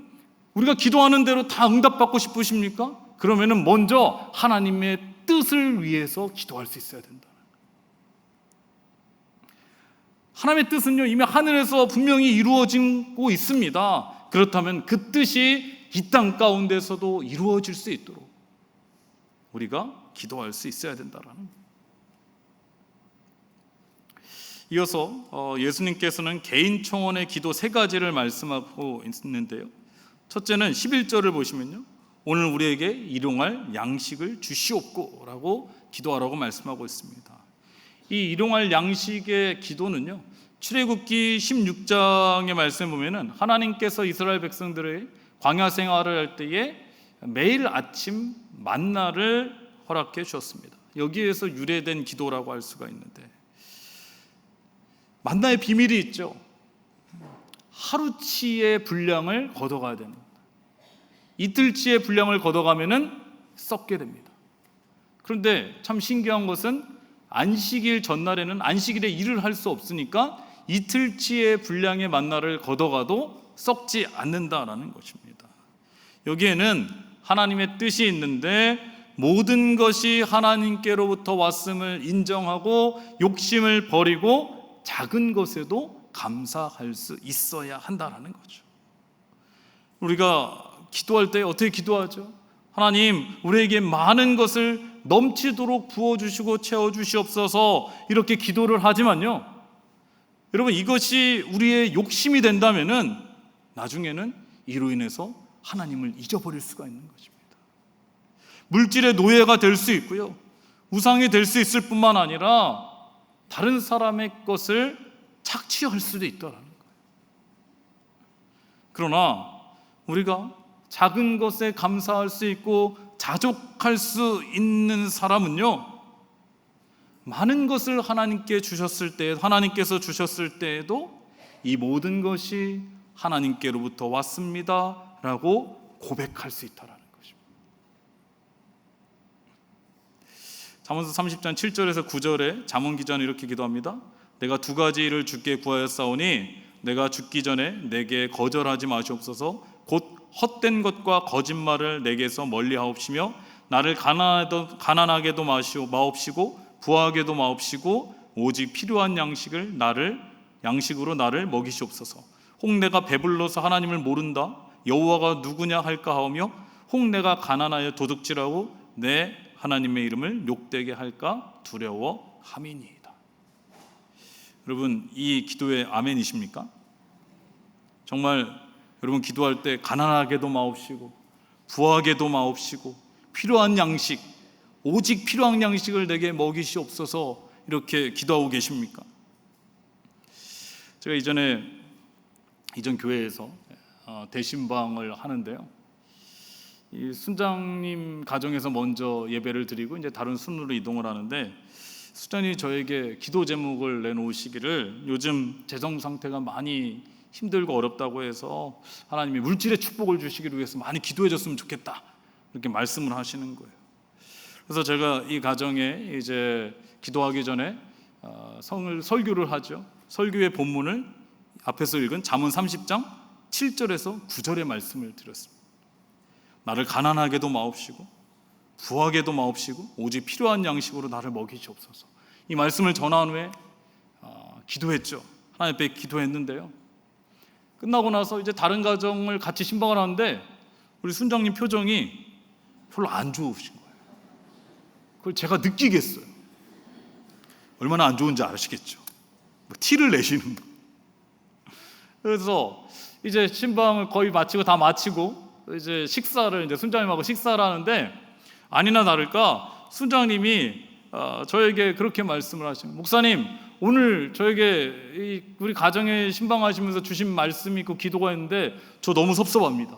우리가 기도하는 대로 다 응답받고 싶으십니까? 그러면은 먼저 하나님의 뜻을 위해서 기도할 수 있어야 된다. 하나님의 뜻은요, 이미 하늘에서 분명히 이루어지고 있습니다. 그렇다면 그 뜻이 이 땅 가운데서도 이루어질 수 있도록 우리가 기도할 수 있어야 된다라는 거예요. 이어서 예수님께서는 개인 청원의 기도 세 가지를 말씀하고 있는데요, 첫째는 11절을 보시면요, 오늘 우리에게 일용할 양식을 주시옵고 라고 기도하라고 말씀하고 있습니다. 이 일용할 양식의 기도는요, 출애굽기 16장의 말씀에 보면은 하나님께서 이스라엘 백성들의 광야 생활을 할 때에 매일 아침 만나를 허락해 주셨습니다. 여기에서 유래된 기도라고 할 수가 있는데, 만나의 비밀이 있죠. 하루치의 분량을 걷어가야 됩니다. 이틀치의 분량을 걷어가면은 썩게 됩니다. 그런데 참 신기한 것은 안식일 전날에는 안식일에 일을 할 수 없으니까 이틀치의 분량의 만나를 걷어가도 썩지 않는다라는 것입니다. 여기에는 하나님의 뜻이 있는데 모든 것이 하나님께로부터 왔음을 인정하고 욕심을 버리고 작은 것에도 감사할 수 있어야 한다라는 거죠. 우리가 기도할 때 어떻게 기도하죠? 하나님, 우리에게 많은 것을 넘치도록 부어주시고 채워주시옵소서, 이렇게 기도를 하지만요, 여러분, 이것이 우리의 욕심이 된다면은 나중에는 이로 인해서 하나님을 잊어버릴 수가 있는 것입니다. 물질의 노예가 될 수 있고요, 우상이 될 수 있을 뿐만 아니라 다른 사람의 것을 착취할 수도 있다라는 거예요. 그러나 우리가 작은 것에 감사할 수 있고 자족할 수 있는 사람은요, 많은 것을 하나님께 주셨을 때, 하나님께서 주셨을 때에도 이 모든 것이 하나님께로부터 왔습니다 라고 고백할 수 있다라는 것입니다. 잠언서 30장 7절에서 9절에 잠언 기자는 이렇게 기도합니다. 내가 두 가지 일을 주께 구하였사오니 내가 죽기 전에 내게 거절하지 마시옵소서. 곧 헛된 것과 거짓말을 내게서 멀리하옵시며 나를 가난하게도 마옵시고 부하게도 마옵시고 오직 필요한 양식으로 나를 먹이시옵소서. 혹 내가 배불러서 하나님을 모른다 여호와가 누구냐 할까 하오며 혹 내가 가난하여 도둑질하고 내 하나님의 이름을 욕되게 할까 두려워함이니이다. 여러분, 이 기도에 아멘이십니까? 정말 여러분 기도할 때 가난하게도 마옵시고 부하게도 마옵시고 필요한 양식, 오직 필요한 양식을 내게 먹이시옵소서 이렇게 기도하고 계십니까? 제가 이전 교회에서 대신방을 하는데요, 이 순장님 가정에서 먼저 예배를 드리고 이제 다른 순으로 이동을 하는데, 순장님이 저에게 기도 제목을 내놓으시기를 요즘 재정 상태가 많이 힘들고 어렵다고 해서 하나님이 물질의 축복을 주시기를 위해서 많이 기도해 줬으면 좋겠다 이렇게 말씀을 하시는 거예요. 그래서 제가 이 가정에 이제 기도하기 전에 설교를 하죠. 설교의 본문을 앞에서 읽은 잠언 30장 7절에서 9절의 말씀을 드렸습니다. 나를 가난하게도 마옵시고 부하게도 마옵시고 오직 필요한 양식으로 나를 먹이시옵소서. 이 말씀을 전한 후에 기도했죠. 하나님 앞에 기도했는데요, 끝나고 나서 이제 다른 가정을 같이 신방을 하는데 우리 순장님 표정이 별로 안 좋으신 거예요. 그걸 제가 느끼겠어요. 얼마나 안 좋은지 아시겠죠? 티를 내시는 거. 그래서 이제 신방을 거의 다 마치고 이제 이제 순장님하고 식사를 하는데, 아니나 다를까 순장님이 저에게 그렇게 말씀을 하십니다. 목사님, 오늘 저에게 우리 가정에 신방하시면서 주신 말씀이 있고 기도가 있는데 저 너무 섭섭합니다.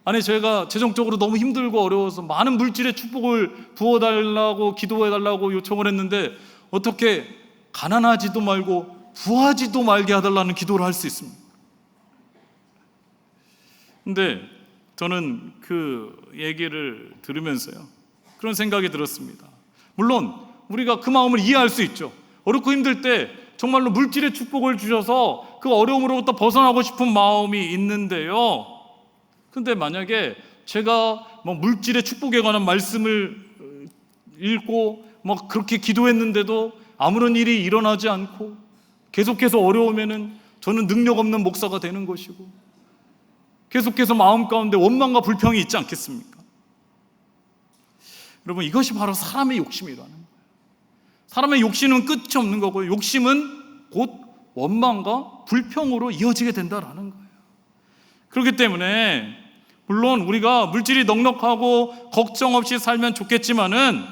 아니, 제가 재정적으로 너무 힘들고 어려워서 많은 물질의 축복을 부어달라고 기도해달라고 요청을 했는데 어떻게 가난하지도 말고 부하지도 말게 해달라는 기도를 할 수 있습니까? 근데 저는 그 얘기를 들으면서요, 그런 생각이 들었습니다. 물론 우리가 그 마음을 이해할 수 있죠. 어렵고 힘들 때 정말로 물질의 축복을 주셔서 그 어려움으로부터 벗어나고 싶은 마음이 있는데요, 근데 만약에 제가 물질의 축복에 관한 말씀을 읽고 그렇게 기도했는데도 아무런 일이 일어나지 않고 계속해서 어려우면은 저는 능력 없는 목사가 되는 것이고 계속해서 마음 가운데 원망과 불평이 있지 않겠습니까? 여러분, 이것이 바로 사람의 욕심이라는 거예요. 사람의 욕심은 끝이 없는 거고요, 욕심은 곧 원망과 불평으로 이어지게 된다라는 거예요. 그렇기 때문에 물론 우리가 물질이 넉넉하고 걱정 없이 살면 좋겠지만은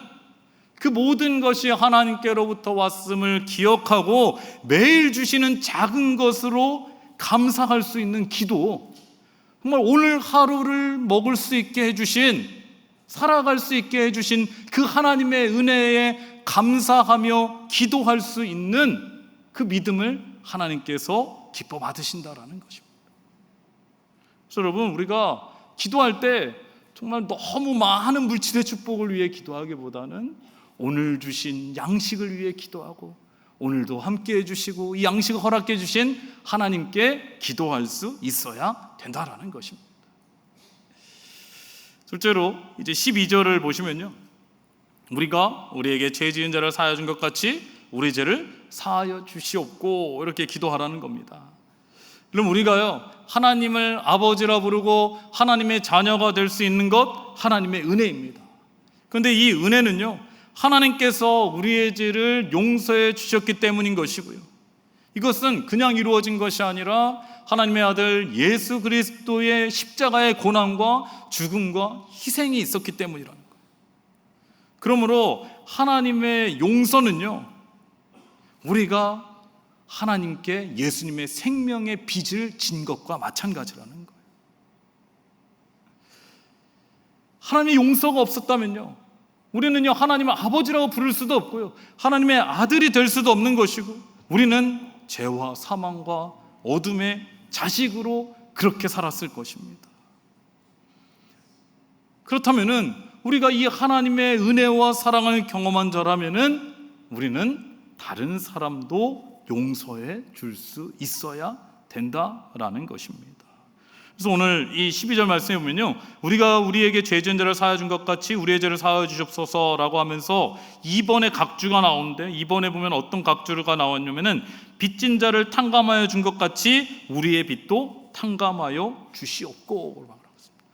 그 모든 것이 하나님께로부터 왔음을 기억하고 매일 주시는 작은 것으로 감사할 수 있는 기도, 정말 오늘 하루를 먹을 수 있게 해주신, 살아갈 수 있게 해주신 그 하나님의 은혜에 감사하며 기도할 수 있는 그 믿음을 하나님께서 기뻐 받으신다라는 것입니다. 그래서 여러분, 우리가 기도할 때 정말 너무 많은 물질의 축복을 위해 기도하기보다는 오늘 주신 양식을 위해 기도하고 오늘도 함께 해주시고 이 양식을 허락해 주신 하나님께 기도할 수 있어야 된다라는 것입니다. 둘째로 이제 12절을 보시면요, 우리가 우리에게 죄 지은 자를 사하여 준 것 같이 우리 죄를 사하여 주시옵고 이렇게 기도하라는 겁니다. 그럼 우리가요, 하나님을 아버지라 부르고 하나님의 자녀가 될 수 있는 것 하나님의 은혜입니다. 그런데 이 은혜는요, 하나님께서 우리의 죄를 용서해 주셨기 때문인 것이고요, 이것은 그냥 이루어진 것이 아니라 하나님의 아들 예수 그리스도의 십자가의 고난과 죽음과 희생이 있었기 때문이라는 거예요. 그러므로 하나님의 용서는요, 우리가 하나님께 예수님의 생명의 빚을 진 것과 마찬가지라는 거예요. 하나님의 용서가 없었다면요, 우리는요 하나님을 아버지라고 부를 수도 없고요, 하나님의 아들이 될 수도 없는 것이고, 우리는 죄와 사망과 어둠의 자식으로 그렇게 살았을 것입니다. 그렇다면은 우리가 이 하나님의 은혜와 사랑을 경험한 자라면은 우리는 다른 사람도 용서해 줄 수 있어야 된다라는 것입니다. 그래서 오늘 이 12절 말씀에 보면요, 우리가 우리에게 죄 지은 자를 사하여 준 것 같이 우리의 죄를 사하여 주옵소서라고 하면서 2번의 각주가 나오는데, 2번에 보면 어떤 각주가 나왔냐면은 빚진 자를 탕감하여 준 것 같이 우리의 빚도 탕감하여 주시옵고 말하고 있습니다.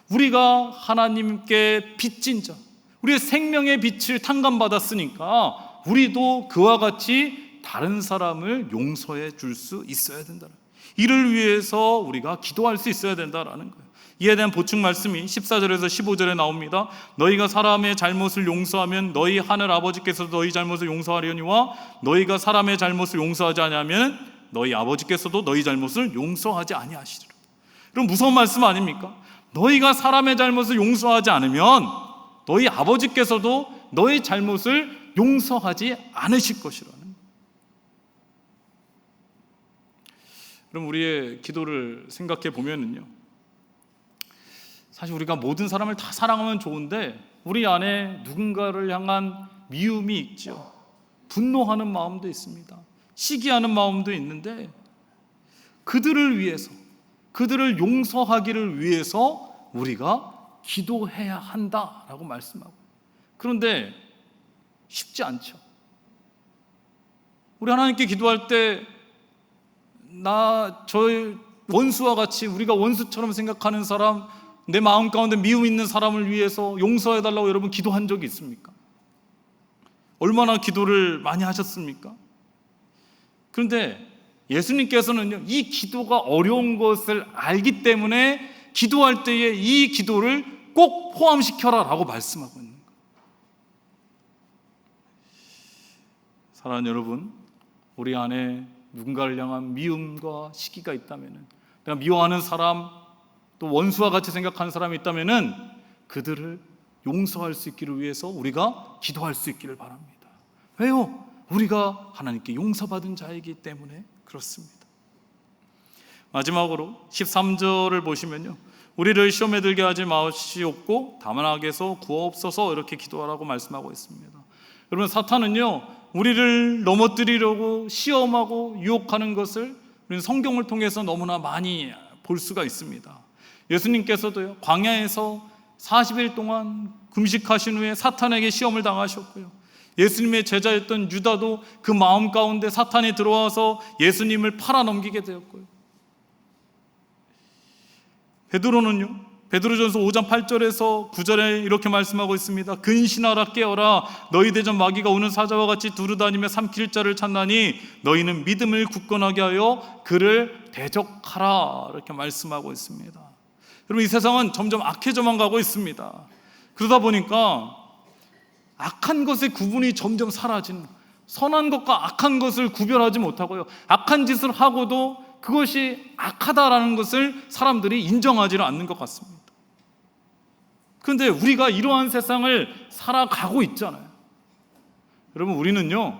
우리가 하나님께 빚진 자, 우리의 생명의 빚을 탕감받았으니까 우리도 그와 같이 다른 사람을 용서해 줄 수 있어야 된다는, 이를 위해서 우리가 기도할 수 있어야 된다라는 거예요. 이에 대한 보충 말씀이 14절에서 15절에 나옵니다. 너희가 사람의 잘못을 용서하면 너희 하늘 아버지께서도 너희 잘못을 용서하려니와 너희가 사람의 잘못을 용서하지 아니하면 너희 아버지께서도 너희 잘못을 용서하지 아니하시리라. 그럼 무서운 말씀 아닙니까? 너희가 사람의 잘못을 용서하지 않으면 너희 아버지께서도 너희 잘못을 용서하지 않으실 것이라는. 그럼 우리의 기도를 생각해 보면은요, 사실 우리가 모든 사람을 다 사랑하면 좋은데 우리 안에 누군가를 향한 미움이 있죠. 분노하는 마음도 있습니다. 시기하는 마음도 있는데 그들을 위해서, 그들을 용서하기를 위해서 우리가 기도해야 한다라고 말씀하고, 그런데 쉽지 않죠. 우리 하나님께 기도할 때 저의 원수와 같이, 우리가 원수처럼 생각하는 사람, 내 마음 가운데 미움 있는 사람을 위해서 용서해달라고 여러분 기도한 적이 있습니까? 얼마나 기도를 많이 하셨습니까? 그런데 예수님께서는요, 이 기도가 어려운 것을 알기 때문에 기도할 때에 이 기도를 꼭 포함시켜라 라고 말씀하고 있는 거예요. 사랑하는 여러분, 우리 안에 누군가를 향한 미움과 시기가 있다면, 내가 미워하는 사람, 또 원수와 같이 생각하는 사람이 있다면 그들을 용서할 수 있기를 위해서 우리가 기도할 수 있기를 바랍니다. 왜요? 우리가 하나님께 용서받은 자이기 때문에 그렇습니다. 마지막으로 13절을 보시면요, 우리를 시험에 들게 하지 마시옵고 다만 악에서 구하옵소서, 이렇게 기도하라고 말씀하고 있습니다. 여러분, 사탄은요, 우리를 넘어뜨리려고 시험하고 유혹하는 것을 우리는 성경을 통해서 너무나 많이 볼 수가 있습니다. 예수님께서도요, 광야에서 40일 동안 금식하신 후에 사탄에게 시험을 당하셨고요, 예수님의 제자였던 유다도 그 마음 가운데 사탄이 들어와서 예수님을 팔아넘기게 되었고요, 베드로는요, 베드로전서 5장 8절에서 9절에 이렇게 말씀하고 있습니다. 근신하라, 깨어라, 너희 대전 마귀가 오는 사자와 같이 두루다니며 삼킬 자를 찾나니 너희는 믿음을 굳건하게 하여 그를 대적하라, 이렇게 말씀하고 있습니다. 여러분, 이 세상은 점점 악해져만 가고 있습니다. 그러다 보니까 악한 것의 구분이 점점 사라지는, 선한 것과 악한 것을 구별하지 못하고요, 악한 짓을 하고도 그것이 악하다라는 것을 사람들이 인정하지는 않는 것 같습니다. 그런데 우리가 이러한 세상을 살아가고 있잖아요. 여러분, 우리는요,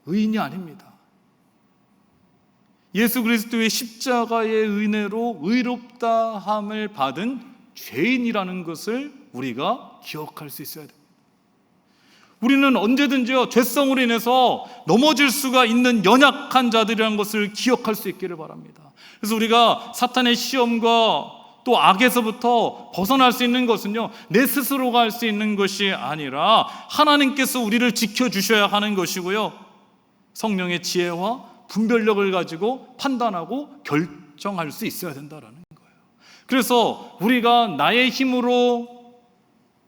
의인이 아닙니다. 예수 그리스도의 십자가의 은혜로 의롭다함을 받은 죄인이라는 것을 우리가 기억할 수 있어야 됩니다. 우리는 언제든지요, 죄성으로 인해서 넘어질 수가 있는 연약한 자들이라는 것을 기억할 수 있기를 바랍니다. 그래서 우리가 사탄의 시험과 또 악에서부터 벗어날 수 있는 것은요, 내 스스로가 할 수 있는 것이 아니라 하나님께서 우리를 지켜주셔야 하는 것이고요, 성령의 지혜와 분별력을 가지고 판단하고 결정할 수 있어야 된다는 거예요. 그래서 우리가 나의 힘으로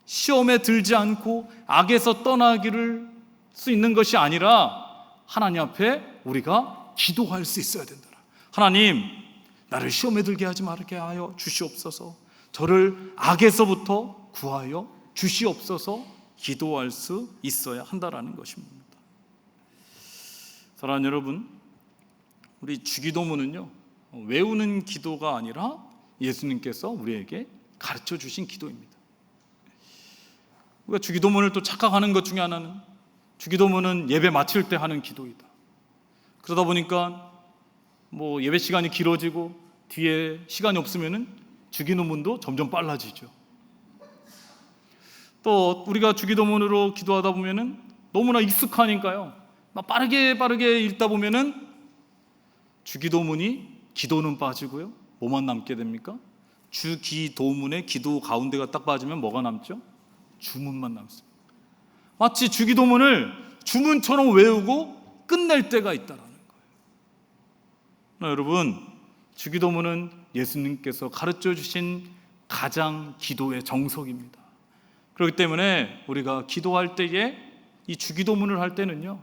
시험에 들지 않고 악에서 떠나기를 수 있는 것이 아니라 하나님 앞에 우리가 기도할 수 있어야 된다. 하나님, 나를 시험에 들게 하지 말게 하여 주시옵소서, 저를 악에서부터 구하여 주시옵소서, 기도할 수 있어야 한다라는 것입니다. 사랑하는 여러분, 우리 주기도문은요, 외우는 기도가 아니라 예수님께서 우리에게 가르쳐 주신 기도입니다. 우리가 주기도문을 또 착각하는 것 중에 하나는, 주기도문은 예배 마칠 때 하는 기도이다. 그러다 보니까 예배 시간이 길어지고 뒤에 시간이 없으면은 주기도문도 점점 빨라지죠. 또 우리가 주기도문으로 기도하다 보면은 너무나 익숙하니까요, 빠르게 읽다 보면은 주기도문이 기도는 빠지고요, 뭐만 남게 됩니까? 주기도문의 기도 가운데가 딱 빠지면 뭐가 남죠? 주문만 남습니다. 마치 주기도문을 주문처럼 외우고 끝낼 때가 있다라는 거예요. 여러분, 주기도문은 예수님께서 가르쳐 주신 가장 기도의 정석입니다. 그렇기 때문에 우리가 기도할 때에 이 주기도문을 할 때는요,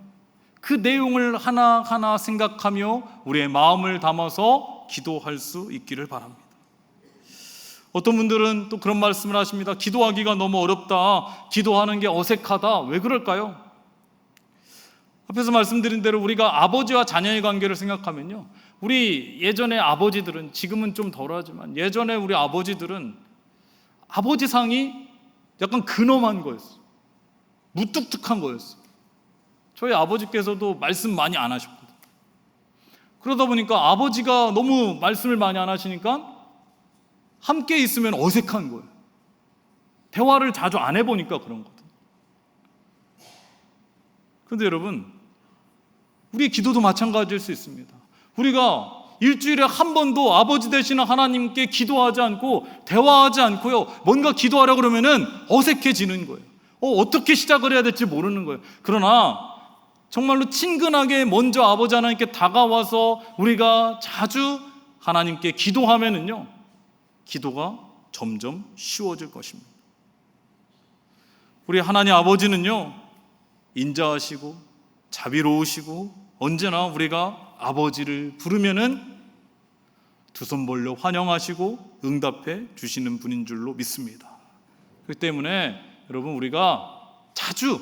그 내용을 하나하나 생각하며 우리의 마음을 담아서 기도할 수 있기를 바랍니다. 어떤 분들은 또 그런 말씀을 하십니다. 기도하기가 너무 어렵다, 기도하는 게 어색하다. 왜 그럴까요? 앞에서 말씀드린 대로 우리가 아버지와 자녀의 관계를 생각하면요, 우리 예전에 아버지들은, 지금은 좀 덜하지만 예전에 우리 아버지들은 아버지상이 약간 근엄한 거였어요. 무뚝뚝한 거였어요. 저희 아버지께서도 말씀 많이 안 하셨거든요. 그러다 보니까 아버지가 너무 말씀을 많이 안 하시니까 함께 있으면 어색한 거예요. 대화를 자주 안 해보니까 그런 거거든요. 그런데 여러분, 우리의 기도도 마찬가지일 수 있습니다. 우리가 일주일에 한 번도 아버지 되시는 하나님께 기도하지 않고 대화하지 않고요, 뭔가 기도하려고 그러면은 어색해지는 거예요. 어떻게 시작을 해야 될지 모르는 거예요. 그러나 정말로 친근하게 먼저 아버지 하나님께 다가와서 우리가 자주 하나님께 기도하면은요, 기도가 점점 쉬워질 것입니다. 우리 하나님 아버지는요, 인자하시고 자비로우시고 언제나 우리가 아버지를 부르면은 두 손 벌려 환영하시고 응답해 주시는 분인 줄로 믿습니다. 그렇기 때문에 여러분, 우리가 자주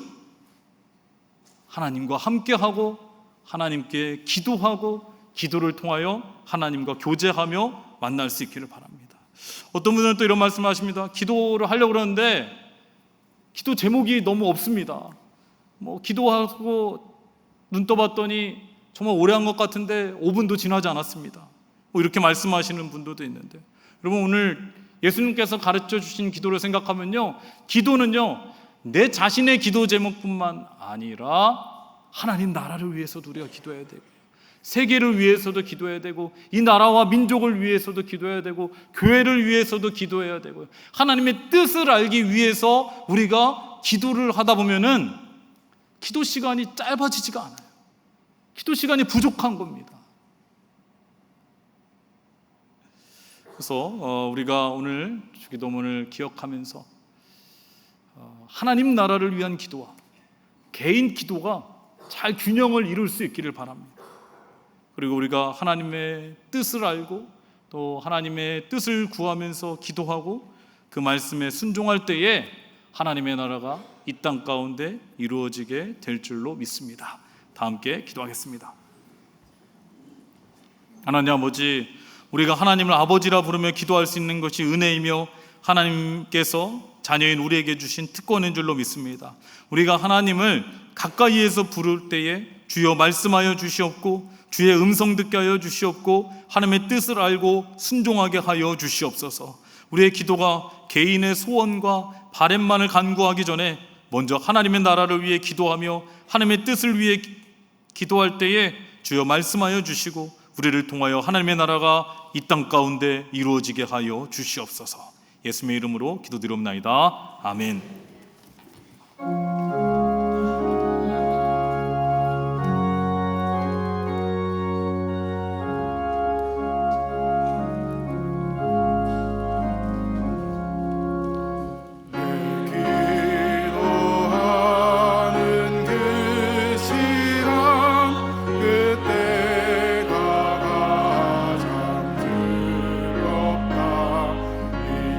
하나님과 함께하고 하나님께 기도하고 기도를 통하여 하나님과 교제하며 만날 수 있기를 바랍니다. 어떤 분들은 또 이런 말씀을 하십니다. 기도를 하려고 그러는데 기도 제목이 너무 없습니다. 기도하고 눈 떠봤더니 정말 오래 한 것 같은데 5분도 지나지 않았습니다. 이렇게 말씀하시는 분들도 있는데, 여러분, 오늘 예수님께서 가르쳐 주신 기도를 생각하면요, 기도는요, 내 자신의 기도 제목뿐만 아니라 하나님 나라를 위해서도 우리가 기도해야 되고, 세계를 위해서도 기도해야 되고, 이 나라와 민족을 위해서도 기도해야 되고, 교회를 위해서도 기도해야 되고, 하나님의 뜻을 알기 위해서 우리가 기도를 하다 보면은 기도 시간이 짧아지지가 않아요. 기도 시간이 부족한 겁니다. 그래서 우리가 오늘 주기도문을 기억하면서 하나님 나라를 위한 기도와 개인 기도가 잘 균형을 이룰 수 있기를 바랍니다. 그리고 우리가 하나님의 뜻을 알고 또 하나님의 뜻을 구하면서 기도하고 그 말씀에 순종할 때에 하나님의 나라가 이 땅 가운데 이루어지게 될 줄로 믿습니다. 다 함께 기도하겠습니다. 하나님 아버지, 우리가 하나님을 아버지라 부르며 기도할 수 있는 것이 은혜이며 하나님께서 자녀인 우리에게 주신 특권인 줄로 믿습니다. 우리가 하나님을 가까이에서 부를 때에 주여 말씀하여 주시옵고 주의 음성 듣게 하여 주시옵고 하나님의 뜻을 알고 순종하게 하여 주시옵소서. 우리의 기도가 개인의 소원과 바램만을 간구하기 전에 먼저 하나님의 나라를 위해 기도하며 하나님의 뜻을 위해 기도할 때에 주여 말씀하여 주시고 우리를 통하여 하나님의 나라가 이 땅 가운데 이루어지게 하여 주시옵소서. 예수님의 이름으로 기도드리옵나이다. 아멘.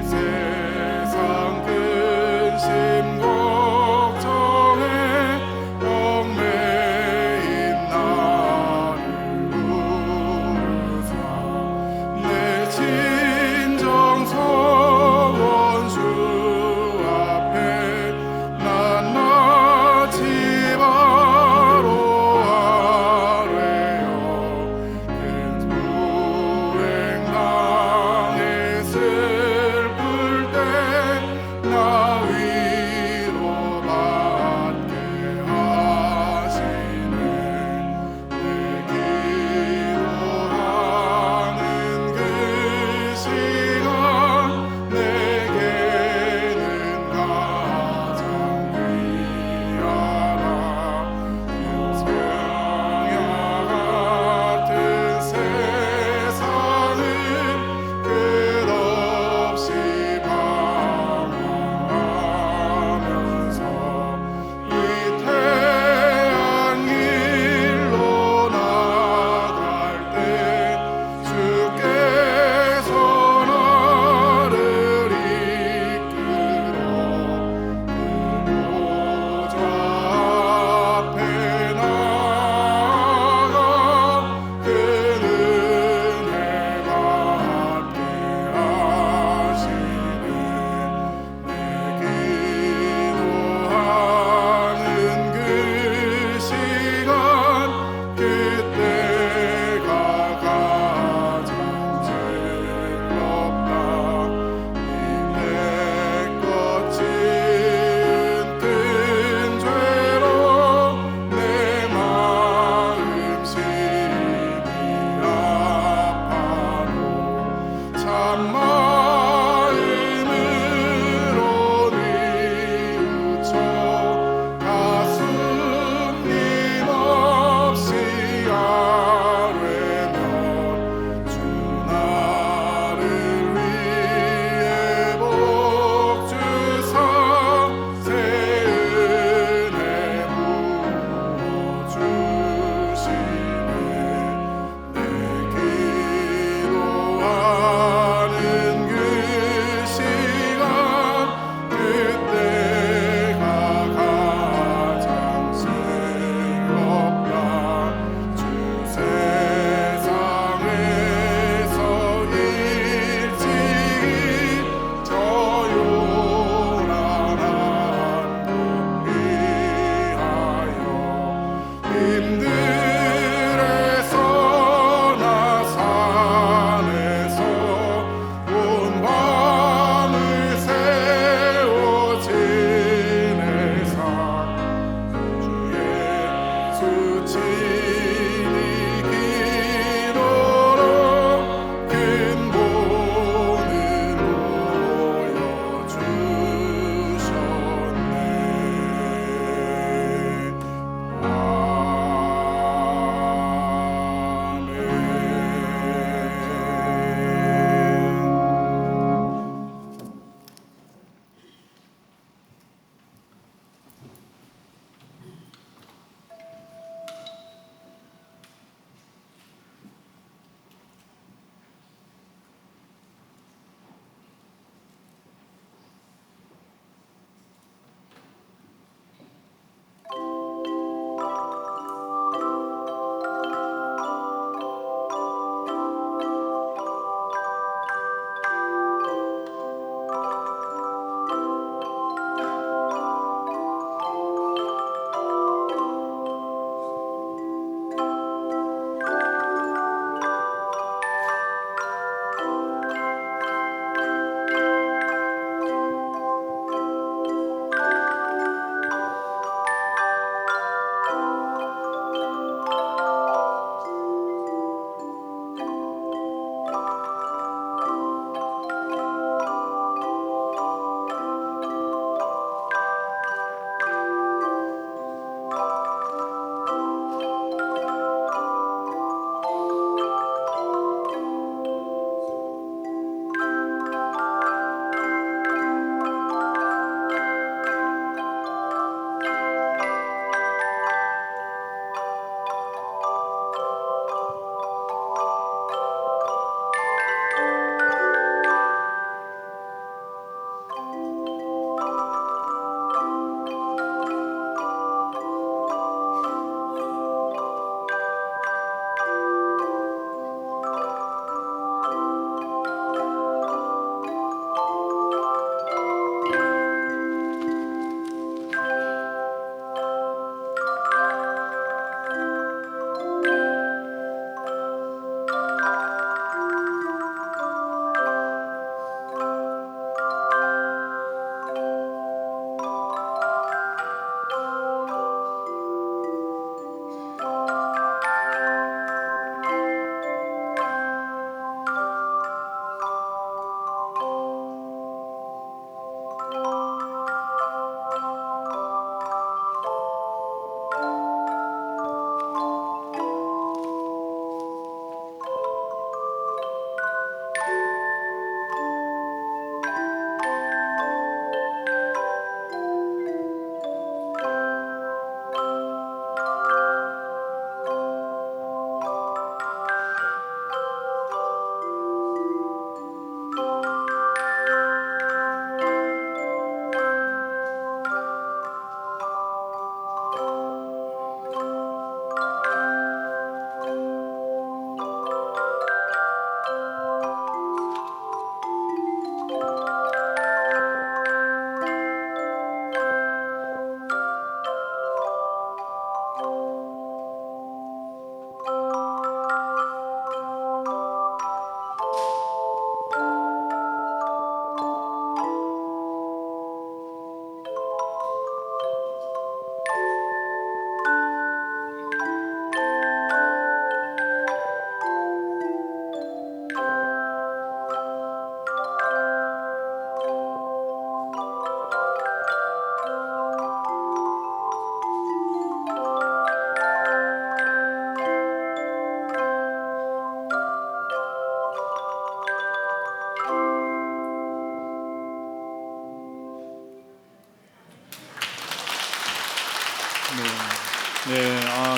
세상 근심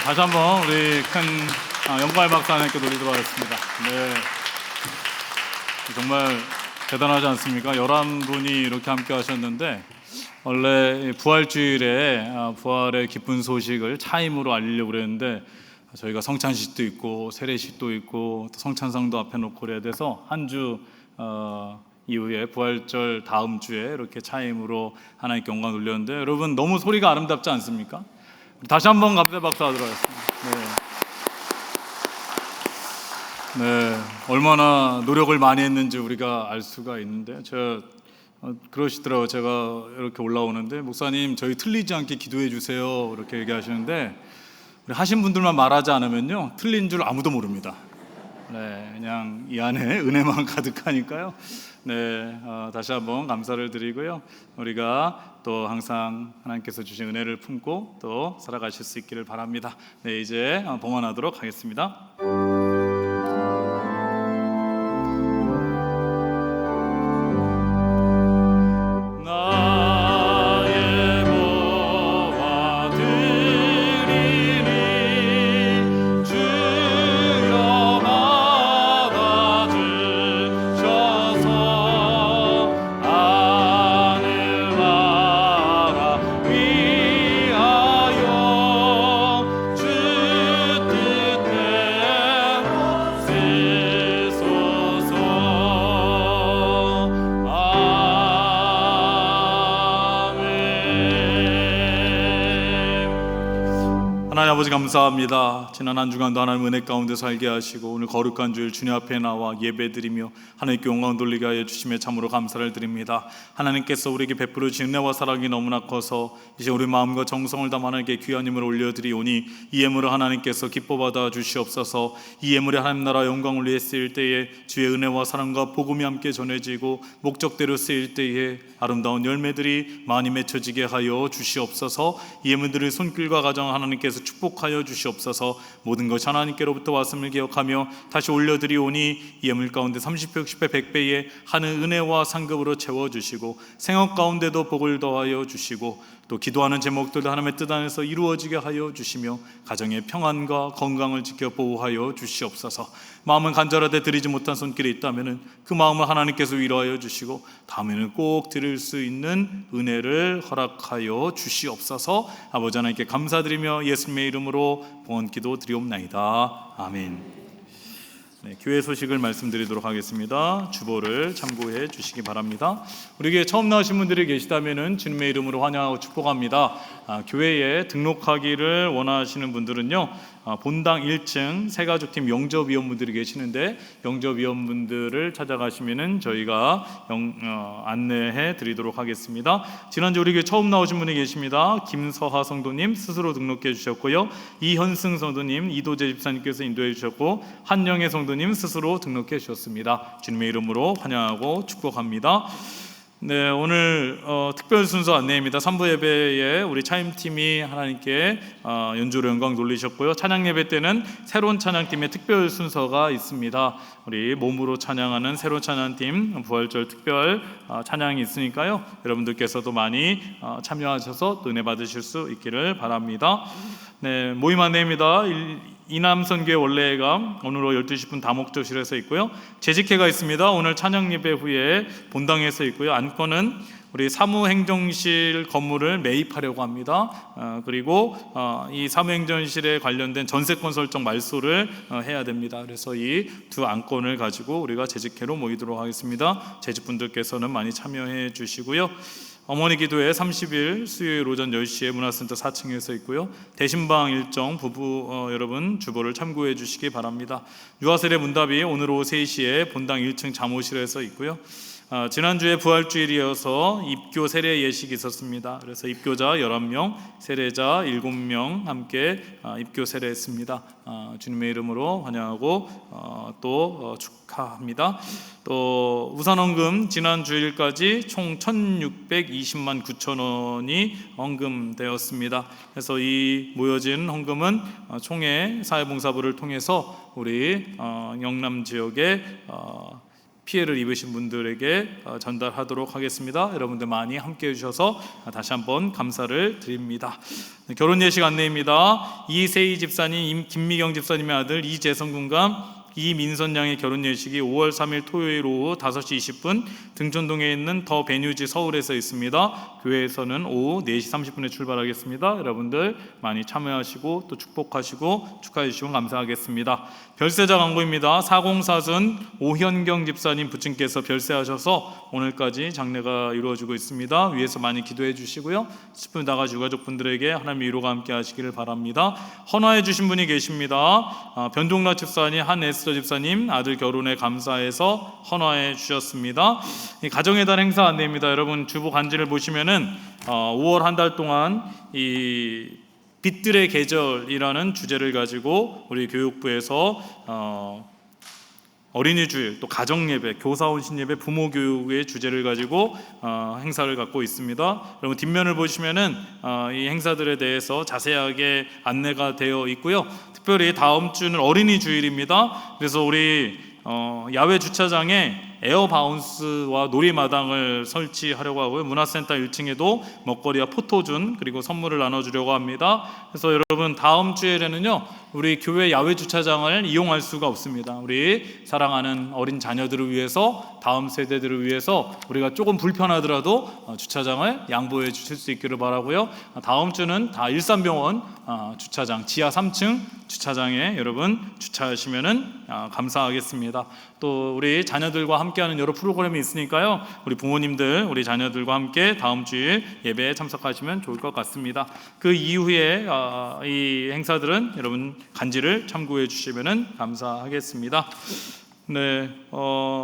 다시 한번 우리 큰 영광의 박수 하나님께 돌리도록 하겠습니다. 네, 정말 대단하지 않습니까? 11분이 이렇게 함께 하셨는데, 원래 부활주일에 부활의 기쁜 소식을 차임으로 알리려고 그랬는데, 저희가 성찬식도 있고 세례식도 있고 또 성찬상도 앞에 놓고 그래야 돼서 한 주 이후에 부활절 다음 주에 이렇게 차임으로 하나님께 영광 돌렸는데, 여러분 너무 소리가 아름답지 않습니까? 다시 한번 감사 박수 하도록 하겠습니다. 네, 얼마나 노력을 많이 했는지 우리가 알 수가 있는데, 그러시더라고요. 제가 이렇게 올라오는데, 목사님 저희 틀리지 않게 기도해 주세요 이렇게 얘기하시는데, 우리 하신 분들만 말하지 않으면요 틀린 줄 아무도 모릅니다. 네, 그냥 이 안에 은혜만 가득하니까요. 네, 다시 한번 감사를 드리고요. 우리가 또 항상 하나님께서 주신 은혜를 품고 또 살아가실 수 있기를 바랍니다. 네, 이제 봉헌하도록 하겠습니다. 하나님 아버지 감사합니다. 지난 한 주간도 하나님 은혜 가운데 살게 하시고 오늘 거룩한 주일 주님 앞에 나와 예배드리며 하나님께 영광 돌리게 하여 주심에 참으로 감사를 드립니다. 하나님께서 우리에게 베풀어 주신 은혜와 사랑이 너무나 커서 이제 우리 마음과 정성을 담아 하나님께 귀한 예물을 올려드리오니 이 예물을 하나님께서 기뻐 받아 주시옵소서. 이 예물이 하나님 나라 영광을 위해 쓰일 때에 주의 은혜와 사랑과 복음이 함께 전해지고 목적대로 쓰일 때에 아름다운 열매들이 많이 맺혀지게 하여 주시옵소서. 이 예물들의 손길과 가정 하나님께서 축복하여 주시옵소서. 모든 것이 하나님께로부터 왔음을 기억하며 다시 올려드리오니 이 예물 가운데 30배, 60배, 100배의 하늘 은혜와 상급으로 채워주시고 생업 가운데도 복을 더하여 주시고 또 기도하는 제목들도 하나님의 뜻 안에서 이루어지게 하여 주시며 가정의 평안과 건강을 지켜 보호하여 주시옵소서. 마음은 간절하되 드리지 못한 손길이 있다면 그 마음을 하나님께서 위로하여 주시고 다음에는 꼭 드릴 수 있는 은혜를 허락하여 주시옵소서. 아버지 하나님께 감사드리며 예수님의 이름으로 봉헌 기도 드리옵나이다. 아멘. 네, 교회 소식을 말씀드리도록 하겠습니다. 주보를 참고해 주시기 바랍니다. 우리에게 처음 나오신 분들이 계시다면 주님의 이름으로 환영하고 축복합니다. 교회에 등록하기를 원하시는 분들은요, 본당 1층 새가족팀 영접위원분들이 계시는데 영접위원분들을 찾아가시면 저희가 안내해 드리도록 하겠습니다. 지난주 우리 교회 처음 나오신 분이 계십니다. 김서하 성도님 스스로 등록해 주셨고요, 이현승 성도님, 이도재 집사님께서 인도해 주셨고, 한영애 성도님 스스로 등록해 주셨습니다. 주님의 이름으로 환영하고 축복합니다. 네, 오늘 특별 순서 안내입니다. 3부 예배에 우리 차임팀이 하나님께 연주로 영광 돌리셨고요, 찬양 예배 때는 새로운 찬양팀의 특별 순서가 있습니다. 우리 몸으로 찬양하는 새로운 찬양팀 부활절 특별 찬양이 있으니까요, 여러분들께서도 많이 참여하셔서 또 은혜 받으실 수 있기를 바랍니다. 네, 모임 안내입니다. 이남선교회 원래회가 오늘 12시 분 다목조실에서 있고요, 재직회가 있습니다. 오늘 찬양 예배 후에 본당에서 있고요, 안건은 우리 사무행정실 건물을 매입하려고 합니다. 그리고 이 사무행정실에 관련된 전세권 설정 말소를 해야 됩니다. 그래서 이 두 안건을 가지고 우리가 재직회로 모이도록 하겠습니다. 재직분들께서는 많이 참여해 주시고요. 어머니 기도회 30일 수요일 오전 10시에 문화센터 4층에서 있고요, 대신방 일정 부부 여러분 주보를 참고해 주시기 바랍니다. 유아세례 문답이 오늘 오후 3시에 본당 1층 잠옷실에서 있고요, 지난주에 부활주일이어서 입교 세례 예식이 있었습니다. 그래서 입교자 11명, 세례자 7명 함께 입교 세례했습니다. 주님의 이름으로 환영하고 또 축하합니다. 또 우산헌금 지난 주일까지 총 1,620만 9천 원이 헌금되었습니다. 그래서 이 모여진 헌금은 총회 사회봉사부를 통해서 우리 영남 지역에 피해를 입으신 분들에게 전달하도록 하겠습니다. 여러분들 많이 함께해 주셔서 다시 한번 감사를 드립니다. 결혼 예식 안내입니다. 이세희 집사님, 김미경 집사님의 아들 이재성 군과 이민선 양의 결혼 예식이 5월 3일 토요일 오후 5시 20분 등촌동에 있는 더 베뉴지 서울에서 있습니다. 교회에서는 오후 4시 30분에 출발하겠습니다. 여러분들 많이 참여하시고 또 축복하시고 축하해 주시면 감사하겠습니다. 별세자 광고입니다. 4044순 오현경 집사님 부친께서 별세하셔서 오늘까지 장례가 이루어지고 있습니다. 위에서 많이 기도해 주시고요. 10분 나가시 유가족분들에게 하나님의 위로가 함께 하시기를 바랍니다. 헌화해 주신 분이 계십니다. 변종라 집사님, 한에스더 집사님 아들 결혼에 감사해서 헌화해 주셨습니다. 이 가정의 달 행사 안내입니다. 여러분 주보 간지를 보시면은 5월 한 달 동안 이 빛들의 계절이라는 주제를 가지고 우리 교육부에서 어린이 주일, 또 가정 예배, 교사 혼신 예배, 부모 교육의 주제를 가지고 행사를 갖고 있습니다. 여러분 뒷면을 보시면은 이 행사들에 대해서 자세하게 안내가 되어 있고요. 특별히 다음 주는 어린이 주일입니다. 그래서 우리 야외 주차장에 에어 바운스와 놀이마당을 설치하려고 하고요. 문화센터 1층에도 먹거리와 포토준 그리고 선물을 나눠주려고 합니다. 그래서 여러분 다음 주에는요 우리 교회 야외 주차장을 이용할 수가 없습니다. 우리 사랑하는 어린 자녀들을 위해서, 다음 세대들을 위해서 우리가 조금 불편하더라도 주차장을 양보해 주실 수 있기를 바라고요. 다음 주는 다 일산병원 주차장 지하 3층 주차장에 여러분 주차하시면은 감사하겠습니다. 또 우리 자녀들과 함께하는 여러 프로그램이 있으니까요. 우리 부모님들, 우리 자녀들과 함께 다음 주일 예배에 참석하시면 좋을 것 같습니다. 그 이후에 이 행사들은 여러분 간지를 참고해 주시면은 감사하겠습니다. 네,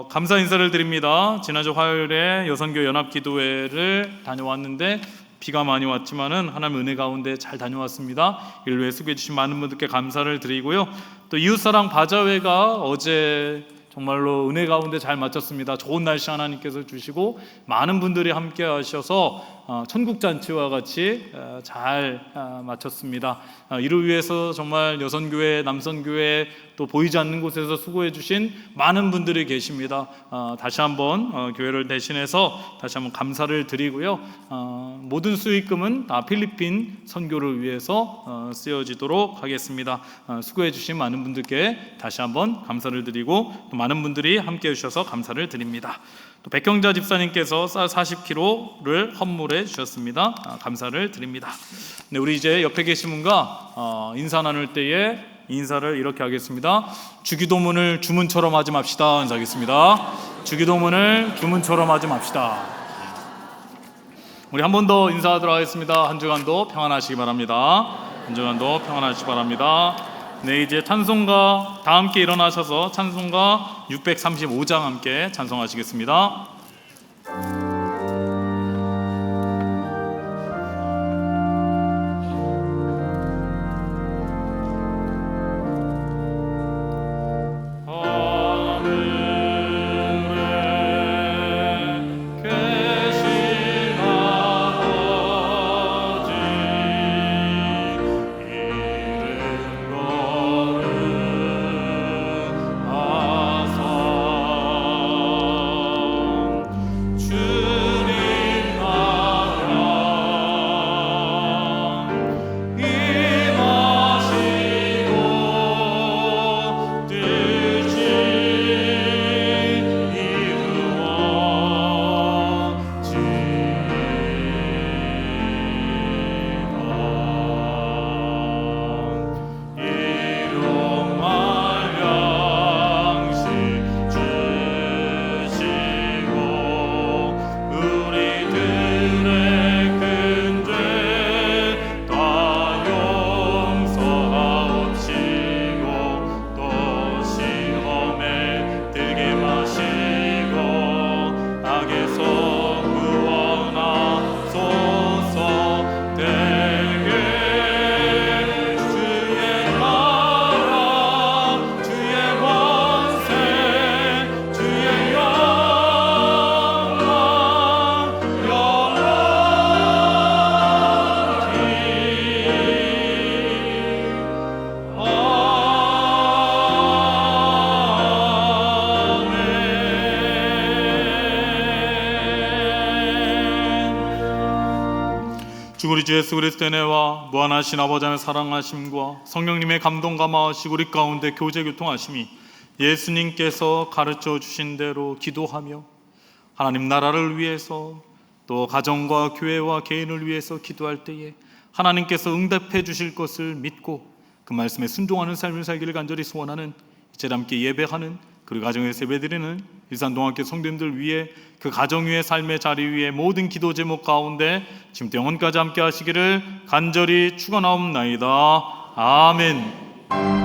감사 인사를 드립니다. 지난주 화요일에 여선교 연합기도회를 다녀왔는데 비가 많이 왔지만은 하나님 은혜 가운데 잘 다녀왔습니다. 이를 위해 수고해 주신 많은 분들께 감사를 드리고요. 또 이웃사랑 바자회가 어제 정말로 은혜 가운데 잘 마쳤습니다. 좋은 날씨 하나님께서 주시고 많은 분들이 함께 하셔서 천국잔치와 같이 잘 마쳤습니다. 이를 위해서 정말 여선교회, 남선교회 또 보이지 않는 곳에서 수고해 주신 많은 분들이 계십니다. 다시 한번 교회를 대신해서 다시 한번 감사를 드리고요. 모든 수익금은 다 필리핀 선교를 위해서 쓰여지도록 하겠습니다. 수고해 주신 많은 분들께 다시 한번 감사를 드리고 또 많은 분들이 함께 해주셔서 감사를 드립니다. 또 백경자 집사님께서 쌀 40kg를 헌물해 주셨습니다. 감사를 드립니다. 네, 우리 이제 옆에 계신 분과 인사 나눌 때에 인사를 이렇게 하겠습니다. 주기도문을 주문처럼 하지 맙시다. 인사하겠습니다. 주기도문을 주문처럼 하지 맙시다. 우리 한 번 더 인사하도록 하겠습니다. 한 주간도 평안하시기 바랍니다. 한 주간도 평안하시기 바랍니다. 네, 이제 찬송가 다 함께 일어나셔서 찬송가 635장 함께 찬송하시겠습니다. 오직 우리 주 예수 그리스도의 은혜와 무한하신 아버지의 사랑하심과 성령님의 감동 감화하시고 우리 가운데 교제 교통하심이 예수님께서 가르쳐 주신 대로 기도하며 하나님 나라를 위해서 또 가정과 교회와 개인을 위해서 기도할 때에 하나님께서 응답해 주실 것을 믿고 그 말씀에 순종하는 삶을 살기를 간절히 소원하는 이제 함께 예배하는 그리고 가정에서 예배드리는 일산동학교 성도님들 위해 그 가정 위의 삶의 자리 위에 모든 기도 제목 가운데 지금 영원까지 함께 하시기를 간절히 축원하옵나이다. 아멘.